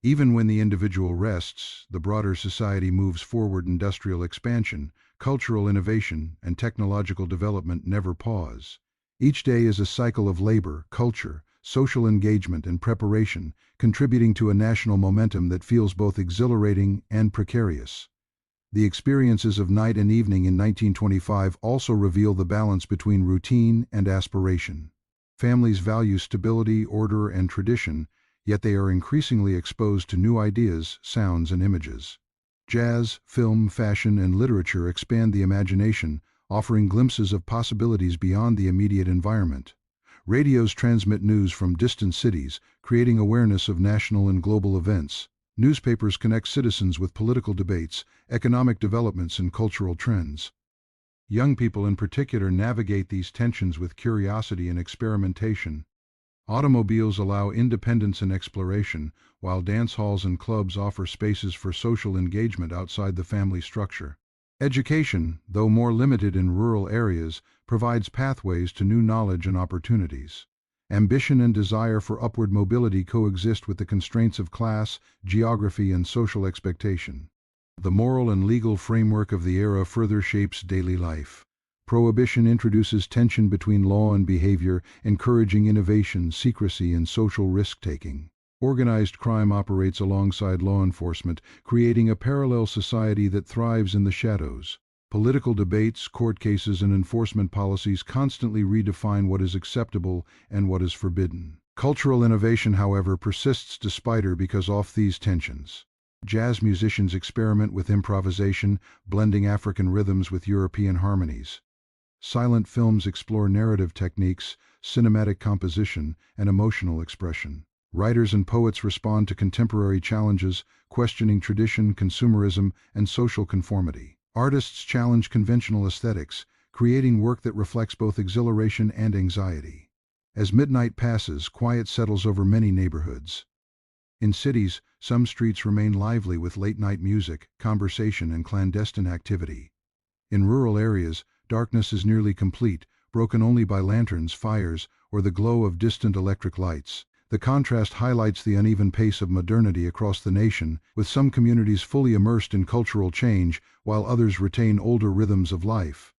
Even when the individual rests, the broader society moves forward. Industrial expansion, cultural innovation, and technological development never pause. Each day is a cycle of labor, culture, social engagement, and preparation, contributing to a national momentum that feels both exhilarating and precarious. The experiences of night and evening in 1925 also reveal the balance between routine and aspiration. Families value stability, order, and tradition, yet they are increasingly exposed to new ideas, sounds, and images. Jazz, film, fashion, and literature expand the imagination, offering glimpses of possibilities beyond the immediate environment. Radios transmit news from distant cities, creating awareness of national and global events. Newspapers connect citizens with political debates, economic developments, and cultural trends. Young people in particular navigate these tensions with curiosity and experimentation. Automobiles allow independence and exploration, while dance halls and clubs offer spaces for social engagement outside the family structure. Education, though more limited in rural areas, provides pathways to new knowledge and opportunities. Ambition and desire for upward mobility coexist with the constraints of class, geography, and social expectation. The moral and legal framework of the era further shapes daily life. Prohibition introduces tension between law and behavior, encouraging innovation, secrecy, and social risk-taking. Organized crime operates alongside law enforcement, creating a parallel society that thrives in the shadows. Political debates, court cases, and enforcement policies constantly redefine what is acceptable and what is forbidden. Cultural innovation, however, persists despite her because of these tensions. Jazz musicians experiment with improvisation, blending African rhythms with European harmonies. Silent films explore narrative techniques, cinematic composition, and emotional expression. Writers and poets respond to contemporary challenges, questioning tradition, consumerism, and social conformity. Artists challenge conventional aesthetics, creating work that reflects both exhilaration and anxiety. As midnight passes, quiet settles over many neighborhoods. In cities, some streets remain lively with late-night music, conversation, and clandestine activity. In rural areas, darkness is nearly complete, broken only by lanterns, fires, or the glow of distant electric lights. The contrast highlights the uneven pace of modernity across the nation, with some communities fully immersed in cultural change, while others retain older rhythms of life.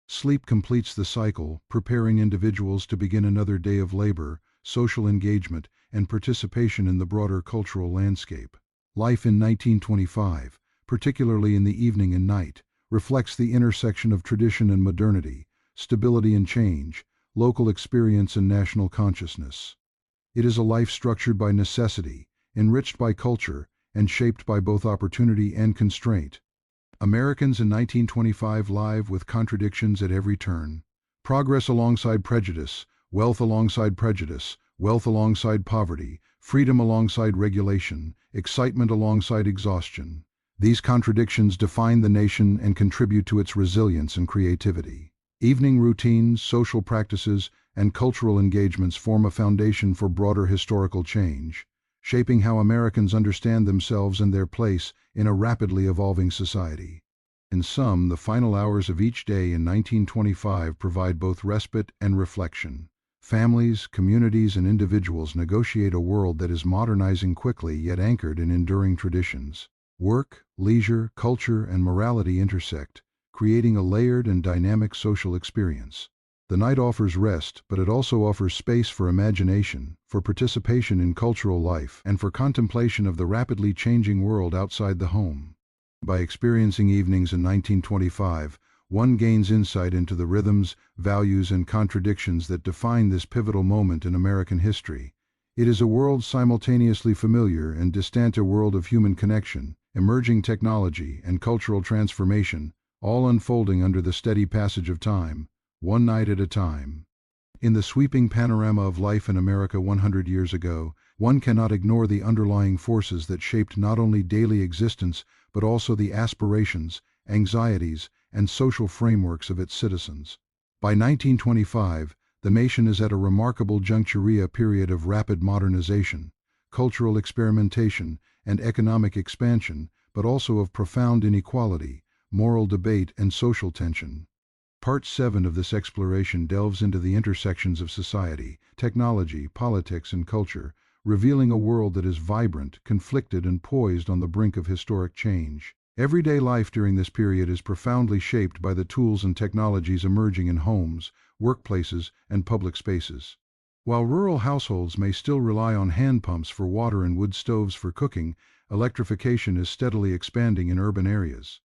Sleep completes the cycle, preparing individuals to begin another day of labor, social engagement, and participation in the broader cultural landscape. Life in 1925, particularly in the evening and night, reflects the intersection of tradition and modernity, stability and change, local experience and national consciousness. It is a life structured by necessity, enriched by culture, and shaped by both opportunity and constraint. Americans in 1925 live with contradictions at every turn. Progress alongside prejudice, wealth alongside prejudice, wealth alongside poverty, freedom alongside regulation, excitement alongside exhaustion. These contradictions define the nation and contribute to its resilience and creativity. Evening routines, social practices, and cultural engagements form a foundation for broader historical change, shaping how Americans understand themselves and their place in a rapidly evolving society. In sum, the final hours of each day in 1925 provide both respite and reflection. Families, communities, and individuals negotiate a world that is modernizing quickly yet anchored in enduring traditions. Work, leisure, culture, and morality intersect, creating a layered and dynamic social experience. The night offers rest, but it also offers space for imagination, for participation in cultural life, and for contemplation of the rapidly changing world outside the home. By experiencing evenings in 1925, one gains insight into the rhythms, values, and contradictions that define this pivotal moment in American history. It is a world simultaneously familiar and distant, a world of human connection, emerging technology, and cultural transformation, all unfolding under the steady passage of time, one night at a time. In the sweeping panorama of life in America 100 years ago, one cannot ignore the underlying forces that shaped not only daily existence but also the aspirations, anxieties, and social frameworks of its citizens. By 1925, the nation is at a remarkable juncture, a period of rapid modernization, cultural experimentation, and economic expansion, but also of profound inequality, moral debate, and social tension. Part 7 of this exploration delves into the intersections of society, technology, politics, and culture, revealing a world that is vibrant, conflicted, and poised on the brink of historic change. Everyday life during this period is profoundly shaped by the tools and technologies emerging in homes, workplaces, and public spaces. While rural households may still rely on hand pumps for water and wood stoves for cooking, electrification is steadily expanding in urban areas.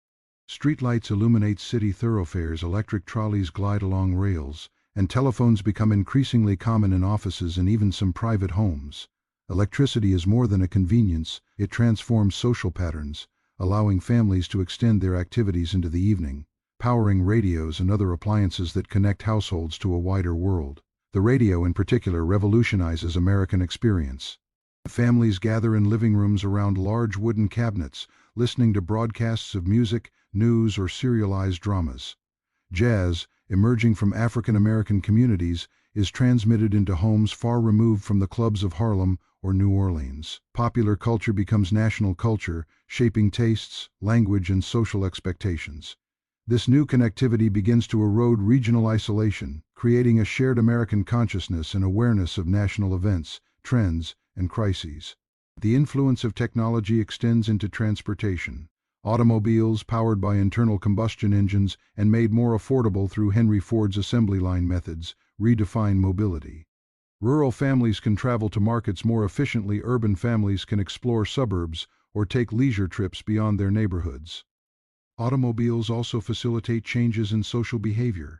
Streetlights illuminate city thoroughfares, electric trolleys glide along rails, and telephones become increasingly common in offices and even some private homes. Electricity is more than a convenience, it transforms social patterns, allowing families to extend their activities into the evening, powering radios and other appliances that connect households to a wider world. The radio in particular revolutionizes American experience. Families gather in living rooms around large wooden cabinets, listening to broadcasts of music, news, or serialized dramas. Jazz, emerging from African American communities, is transmitted into homes far removed from the clubs of Harlem or New Orleans. Popular culture becomes national culture, shaping tastes, language, and social expectations. This new connectivity begins to erode regional isolation, creating a shared American consciousness and awareness of national events, trends, and crises. The influence of technology extends into transportation. Automobiles, powered by internal combustion engines and made more affordable through Henry Ford's assembly line methods, redefine mobility. Rural families can travel to markets more efficiently. Urban families can explore suburbs or take leisure trips beyond their neighborhoods. Automobiles also facilitate changes in social behavior.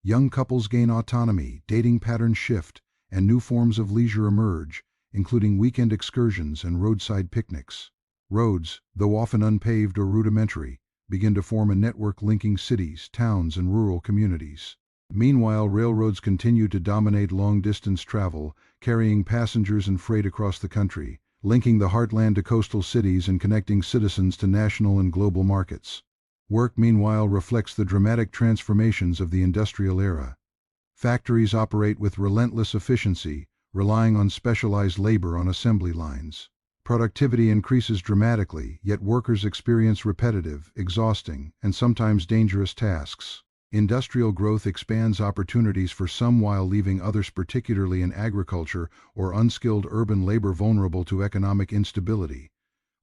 Young couples gain autonomy, dating patterns shift, and new forms of leisure emerge, including weekend excursions and roadside picnics. Roads, though often unpaved or rudimentary, begin to form a network linking cities, towns, and rural communities. Meanwhile, railroads continue to dominate long-distance travel, carrying passengers and freight across the country, linking the heartland to coastal cities and connecting citizens to national and global markets. Work, meanwhile, reflects the dramatic transformations of the industrial era. Factories operate with relentless efficiency, relying on specialized labor on assembly lines. Productivity increases dramatically, yet workers experience repetitive, exhausting, and sometimes dangerous tasks. Industrial growth expands opportunities for some while leaving others, particularly in agriculture or unskilled urban labor, vulnerable to economic instability.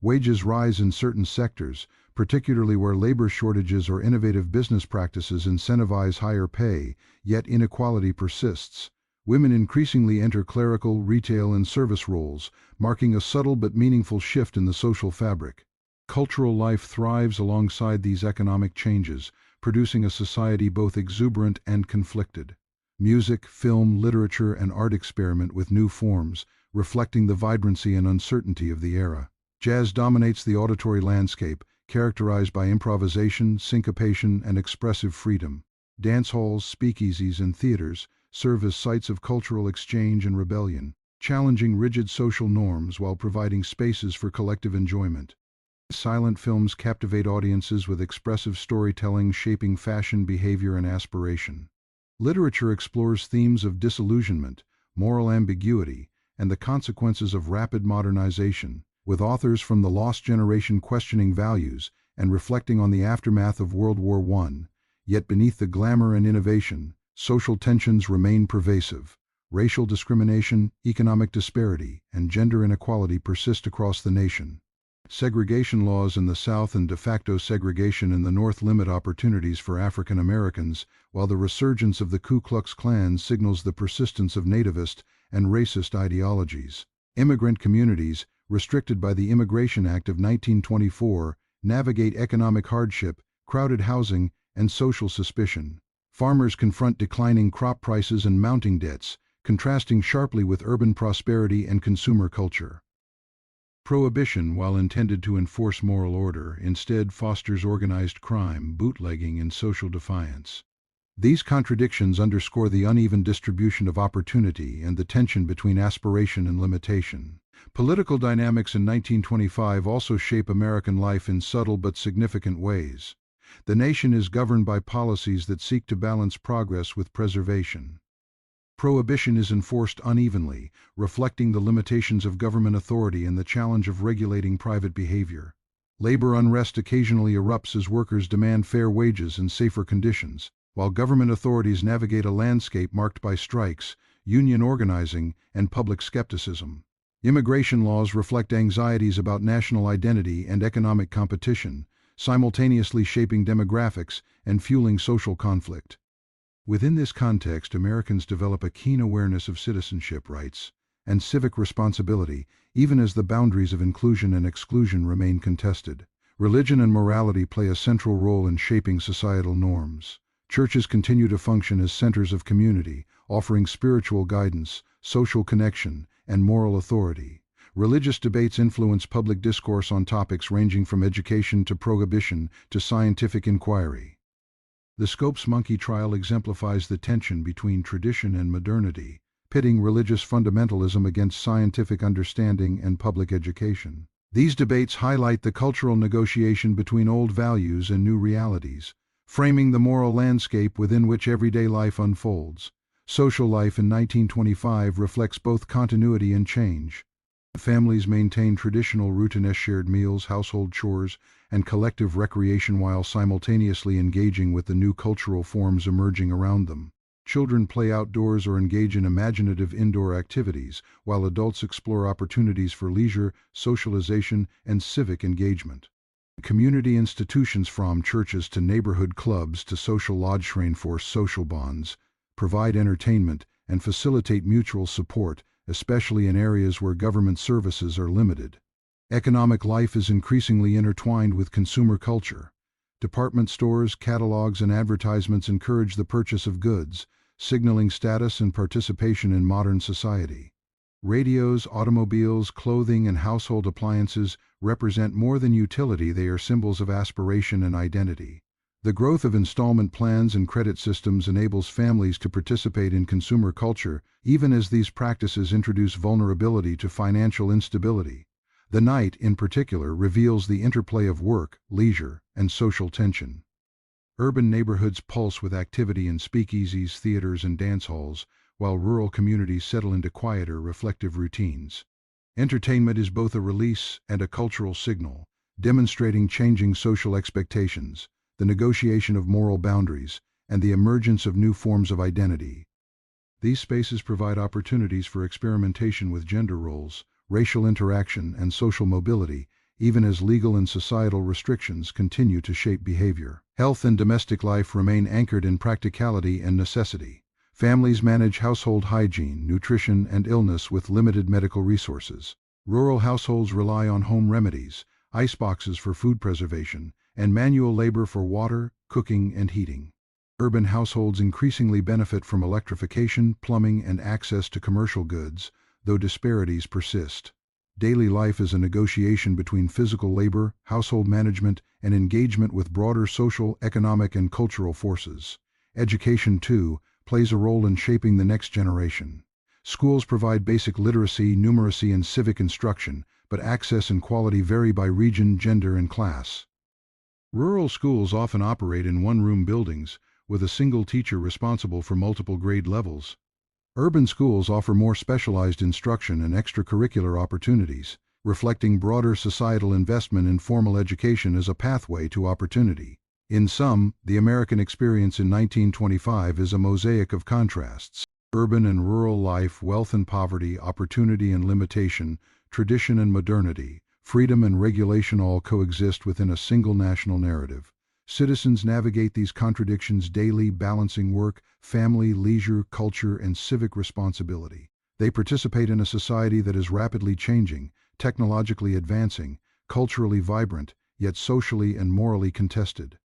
Wages rise in certain sectors, particularly where labor shortages or innovative business practices incentivize higher pay, yet inequality persists. Women increasingly enter clerical, retail, and service roles, marking a subtle but meaningful shift in the social fabric. Cultural life thrives alongside these economic changes, producing a society both exuberant and conflicted. Music, film, literature, and art experiment with new forms, reflecting the vibrancy and uncertainty of the era. Jazz dominates the auditory landscape, characterized by improvisation, syncopation, and expressive freedom. Dance halls, speakeasies, and theaters serve as sites of cultural exchange and rebellion, challenging rigid social norms while providing spaces for collective enjoyment. Silent films captivate audiences with expressive storytelling shaping fashion, behavior, and aspiration. Literature explores themes of disillusionment, moral ambiguity, and the consequences of rapid modernization, with authors from the lost generation questioning values and reflecting on the aftermath of World War I. Yet beneath the glamour and innovation, social tensions remain pervasive. Racial discrimination, economic disparity, and gender inequality persist across the nation. Segregation laws in the South and de facto segregation in the North limit opportunities for African Americans, while the resurgence of the Ku Klux Klan signals the persistence of nativist and racist ideologies. Immigrant communities, restricted by the Immigration Act of 1924, navigate economic hardship, crowded housing, and social suspicion. Farmers confront declining crop prices and mounting debts, contrasting sharply with urban prosperity and consumer culture. Prohibition, while intended to enforce moral order, instead fosters organized crime, bootlegging, and social defiance. These contradictions underscore the uneven distribution of opportunity and the tension between aspiration and limitation. Political dynamics in 1925 also shape American life in subtle but significant ways. The nation is governed by policies that seek to balance progress with preservation. Prohibition is enforced unevenly, reflecting the limitations of government authority and the challenge of regulating private behavior. Labor unrest occasionally erupts as workers demand fair wages and safer conditions, while government authorities navigate a landscape marked by strikes, union organizing, and public skepticism. Immigration laws reflect anxieties about national identity and economic competition, simultaneously shaping demographics and fueling social conflict. Within this context, Americans develop a keen awareness of citizenship rights and civic responsibility, even as the boundaries of inclusion and exclusion remain contested. Religion and morality play a central role in shaping societal norms. Churches continue to function as centers of community, offering spiritual guidance, social connection, and moral authority. Religious debates influence public discourse on topics ranging from education to prohibition to scientific inquiry. The Scopes monkey trial exemplifies the tension between tradition and modernity, pitting religious fundamentalism against scientific understanding and public education. These debates highlight the cultural negotiation between old values and new realities, framing the moral landscape within which everyday life unfolds. Social life in 1925 reflects both continuity and change. Families maintain traditional routine shared meals, household chores, and collective recreation while simultaneously engaging with the new cultural forms emerging around them. Children play outdoors or engage in imaginative indoor activities, while adults explore opportunities for leisure, socialization, and civic engagement. Community institutions, from churches to neighborhood clubs to social lodges, reinforce social bonds, provide entertainment, and facilitate mutual support, especially in areas where government services are limited. Economic life is increasingly intertwined with consumer culture. Department stores, catalogs, and advertisements encourage the purchase of goods, signaling status and participation in modern society. Radios, automobiles, clothing, and household appliances represent more than utility, they are symbols of aspiration and identity. The growth of installment plans and credit systems enables families to participate in consumer culture, even as these practices introduce vulnerability to financial instability. The night, in particular, reveals the interplay of work, leisure, and social tension. Urban neighborhoods pulse with activity in speakeasies, theaters, and dance halls, while rural communities settle into quieter, reflective routines. Entertainment is both a release and a cultural signal, demonstrating changing social expectations, the negotiation of moral boundaries, and the emergence of new forms of identity. These spaces provide opportunities for experimentation with gender roles, racial interaction, and social mobility, even as legal and societal restrictions continue to shape behavior. Health and domestic life remain anchored in practicality and necessity. Families manage household hygiene, nutrition, and illness with limited medical resources. Rural households rely on home remedies, iceboxes for food preservation, and manual labor for water, cooking, and heating. Urban households increasingly benefit from electrification, plumbing, and access to commercial goods, though disparities persist. Daily life is a negotiation between physical labor, household management, and engagement with broader social, economic, and cultural forces. Education, too, plays a role in shaping the next generation. Schools provide basic literacy, numeracy, and civic instruction, but access and quality vary by region, gender, and class. Rural schools often operate in one-room buildings, with a single teacher responsible for multiple grade levels. Urban schools offer more specialized instruction and extracurricular opportunities, reflecting broader societal investment in formal education as a pathway to opportunity. In sum, the American experience in 1925 is a mosaic of contrasts. Urban and rural life, wealth and poverty, opportunity and limitation, tradition and modernity, freedom and regulation all coexist within a single national narrative. Citizens navigate these contradictions daily, balancing work, family, leisure, culture, and civic responsibility. They participate in a society that is rapidly changing, technologically advancing, culturally vibrant, yet socially and morally contested.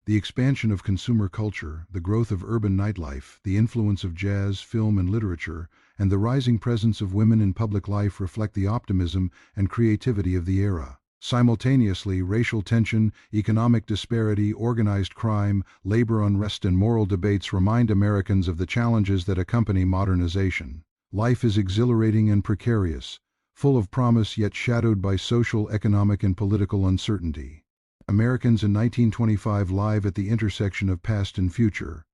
The expansion of consumer culture, the growth of urban nightlife, the influence of jazz, film, and literature, and the rising presence of women in public life reflect the optimism and creativity of the era. Simultaneously, racial tension, economic disparity, organized crime, labor unrest, and moral debates remind Americans of the challenges that accompany modernization. Life is exhilarating and precarious, full of promise yet shadowed by social, economic, and political uncertainty. Americans in 1925 live at the intersection of past and future.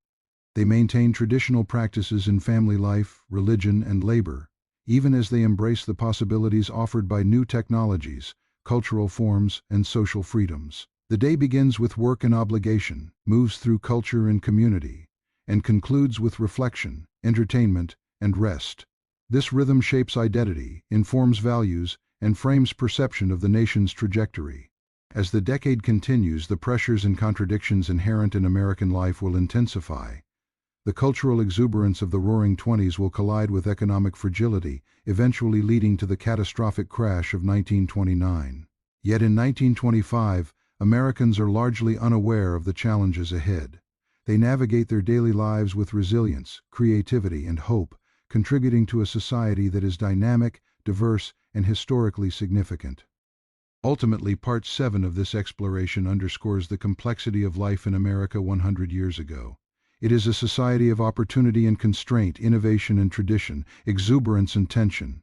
They maintain traditional practices in family life, religion, and labor, even as they embrace the possibilities offered by new technologies, cultural forms, and social freedoms. The day begins with work and obligation, moves through culture and community, and concludes with reflection, entertainment, and rest. This rhythm shapes identity, informs values, and frames perception of the nation's trajectory. As the decade continues, the pressures and contradictions inherent in American life will intensify. The cultural exuberance of the Roaring Twenties will collide with economic fragility, eventually leading to the catastrophic crash of 1929. Yet in 1925, Americans are largely unaware of the challenges ahead. They navigate their daily lives with resilience, creativity, and hope, contributing to a society that is dynamic, diverse, and historically significant. Ultimately, Part 7 of this exploration underscores the complexity of life in America 100 years ago. It is a society of opportunity and constraint, innovation and tradition, exuberance and tension.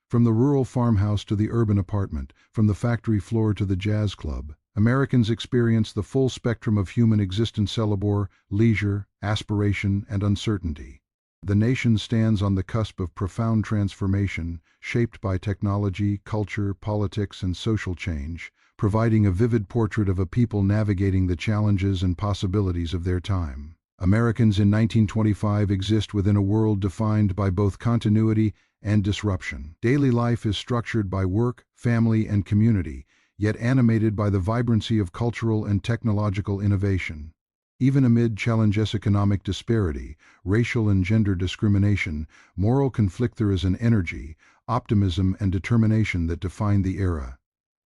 From the rural farmhouse to the urban apartment, from the factory floor to the jazz club, Americans experience the full spectrum of human existence: labor, leisure, aspiration, and uncertainty. The nation stands on the cusp of profound transformation, shaped by technology, culture, politics, and social change, providing a vivid portrait of a people navigating the challenges and possibilities of their time. Americans in 1925 exist within a world defined by both continuity and disruption. Daily life is structured by work, family, and community, yet animated by the vibrancy of cultural and technological innovation. Even amid challenges: economic disparity, racial and gender discrimination, moral conflict, there is an energy, optimism, and determination that define the era.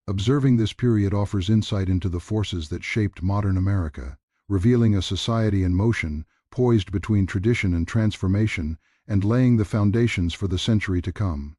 Observing this period offers insight into the forces that shaped modern America, revealing a society in motion, poised between tradition and transformation, and laying the foundations for the century to come.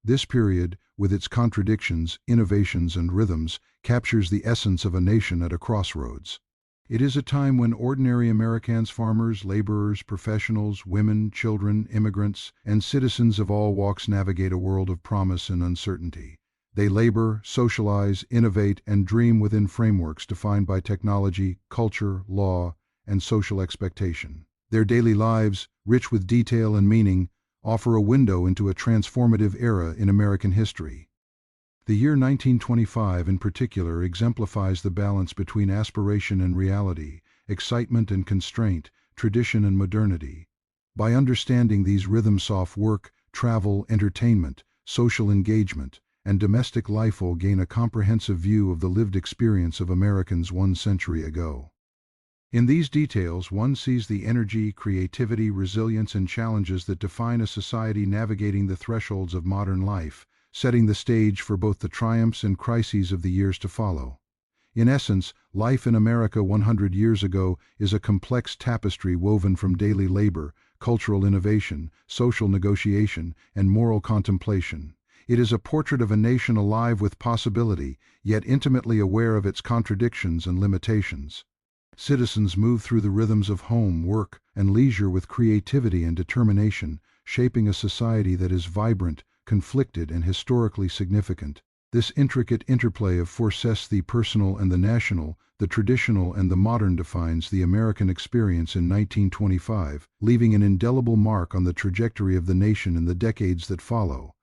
This period, with its contradictions, innovations, and rhythms, captures the essence of a nation at a crossroads. It is a time when ordinary Americans, farmers, laborers, professionals, women, children, immigrants, and citizens of all walks navigate a world of promise and uncertainty. They labor, socialize, innovate, and dream within frameworks defined by technology, culture, law, and social expectation. Their daily lives, rich with detail and meaning, offer a window into a transformative era in American history. The year 1925 in particular exemplifies the balance between aspiration and reality, excitement and constraint, tradition and modernity. By understanding these rhythms of work, travel, entertainment, social engagement, and domestic life will gain a comprehensive view of the lived experience of Americans 1 century ago. In these details, one sees the energy, creativity, resilience, and challenges that define a society navigating the thresholds of modern life, setting the stage for both the triumphs and crises of the years to follow. In essence, life in America 100 years ago is a complex tapestry woven from daily labor, cultural innovation, social negotiation, and moral contemplation. It is a portrait of a nation alive with possibility, yet intimately aware of its contradictions and limitations. Citizens move through the rhythms of home, work, and leisure with creativity and determination, shaping a society that is vibrant, conflicted, and historically significant. This intricate interplay of forces, the personal and the national, the traditional and the modern, defines the American experience in 1925, leaving an indelible mark on the trajectory of the nation in the decades that follow.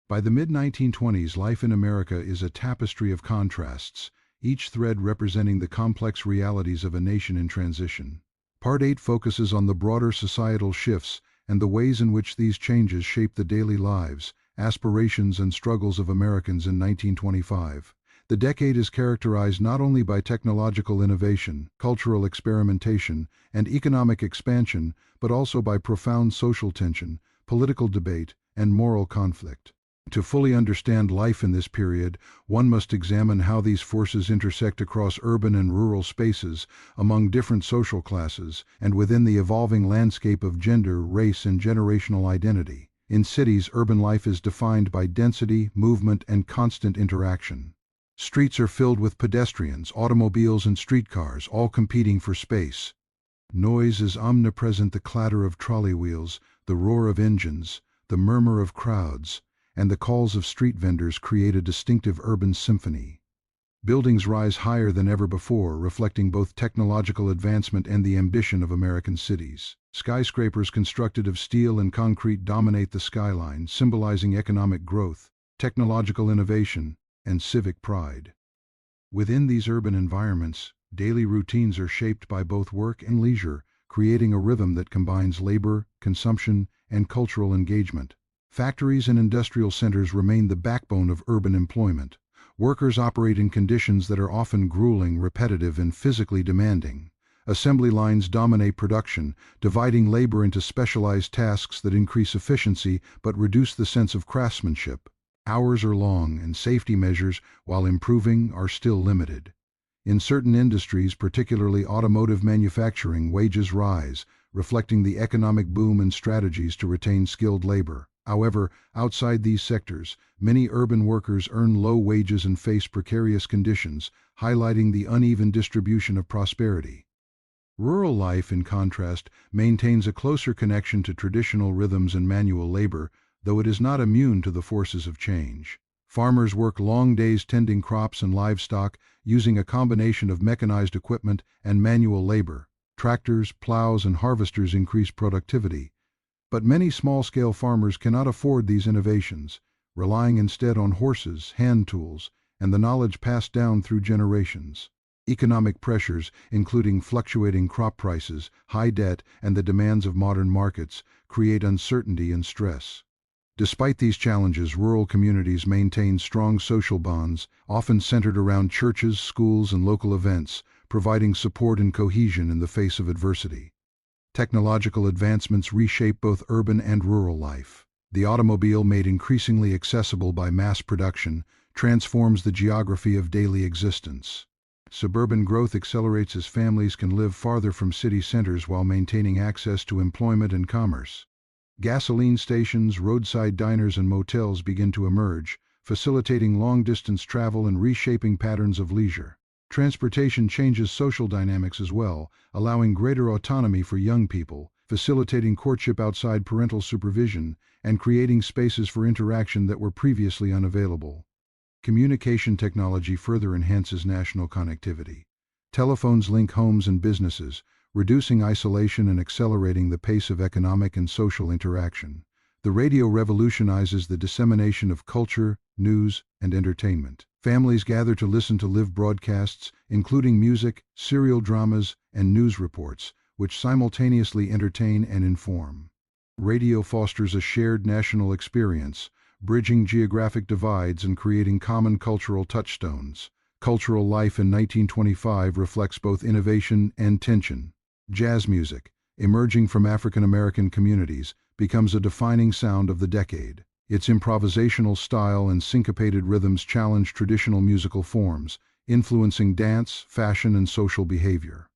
By the mid-1920s, life in America is a tapestry of contrasts, each thread representing the complex realities of a nation in transition. Part 8 focuses on the broader societal shifts and the ways in which these changes shape the daily lives, aspirations, and struggles of Americans in 1925. The decade is characterized not only by technological innovation, cultural experimentation, and economic expansion, but also by profound social tension, political debate, and moral conflict. To fully understand life in this period, one must examine how these forces intersect across urban and rural spaces, among different social classes, and within the evolving landscape of gender, race, and generational identity. In cities, urban life is defined by density, movement, and constant interaction. Streets are filled with pedestrians, automobiles, and streetcars, all competing for space. Noise is omnipresent: the clatter of trolley wheels, the roar of engines, the murmur of crowds, and the calls of street vendors create a distinctive urban symphony. Buildings rise higher than ever before, reflecting both technological advancement and the ambition of American cities. Skyscrapers constructed of steel and concrete dominate the skyline, symbolizing economic growth, technological innovation, and civic pride. Within these urban environments, daily routines are shaped by both work and leisure, creating a rhythm that combines labor, consumption, and cultural engagement. Factories and industrial centers remain the backbone of urban employment. Workers operate in conditions that are often grueling, repetitive, and physically demanding. Assembly lines dominate production, dividing labor into specialized tasks that increase efficiency but reduce the sense of craftsmanship. Hours are long, and safety measures, while improving, are still limited. In certain industries, particularly automotive manufacturing, wages rise, reflecting the economic boom and strategies to retain skilled labor. However, outside these sectors, many urban workers earn low wages and face precarious conditions, highlighting the uneven distribution of prosperity. Rural life, in contrast, maintains a closer connection to traditional rhythms and manual labor, though it is not immune to the forces of change. Farmers work long days tending crops and livestock, using a combination of mechanized equipment and manual labor. Tractors, plows, and harvesters increase productivity. But many small-scale farmers cannot afford these innovations, relying instead on horses, hand tools, and the knowledge passed down through generations. Economic pressures, including fluctuating crop prices, high debt, and the demands of modern markets, create uncertainty and stress. Despite these challenges, rural communities maintain strong social bonds, often centered around churches, schools, and local events, providing support and cohesion in the face of adversity. Technological advancements reshape both urban and rural life. The automobile, made increasingly accessible by mass production, transforms the geography of daily existence. Suburban growth accelerates as families can live farther from city centers while maintaining access to employment and commerce. Gasoline stations, roadside diners, and motels begin to emerge, facilitating long-distance travel and reshaping patterns of leisure. Transportation changes social dynamics as well, allowing greater autonomy for young people, facilitating courtship outside parental supervision, and creating spaces for interaction that were previously unavailable. Communication technology further enhances national connectivity. Telephones link homes and businesses, reducing isolation and accelerating the pace of economic and social interaction. The radio revolutionizes the dissemination of culture, news, and entertainment. Families gather to listen to live broadcasts, including music, serial dramas, and news reports, which simultaneously entertain and inform. Radio fosters a shared national experience, bridging geographic divides and creating common cultural touchstones. Cultural life in 1925 reflects both innovation and tension. Jazz music, emerging from African American communities, becomes a defining sound of the decade. Its improvisational style and syncopated rhythms challenge traditional musical forms, influencing dance, fashion, and social behavior.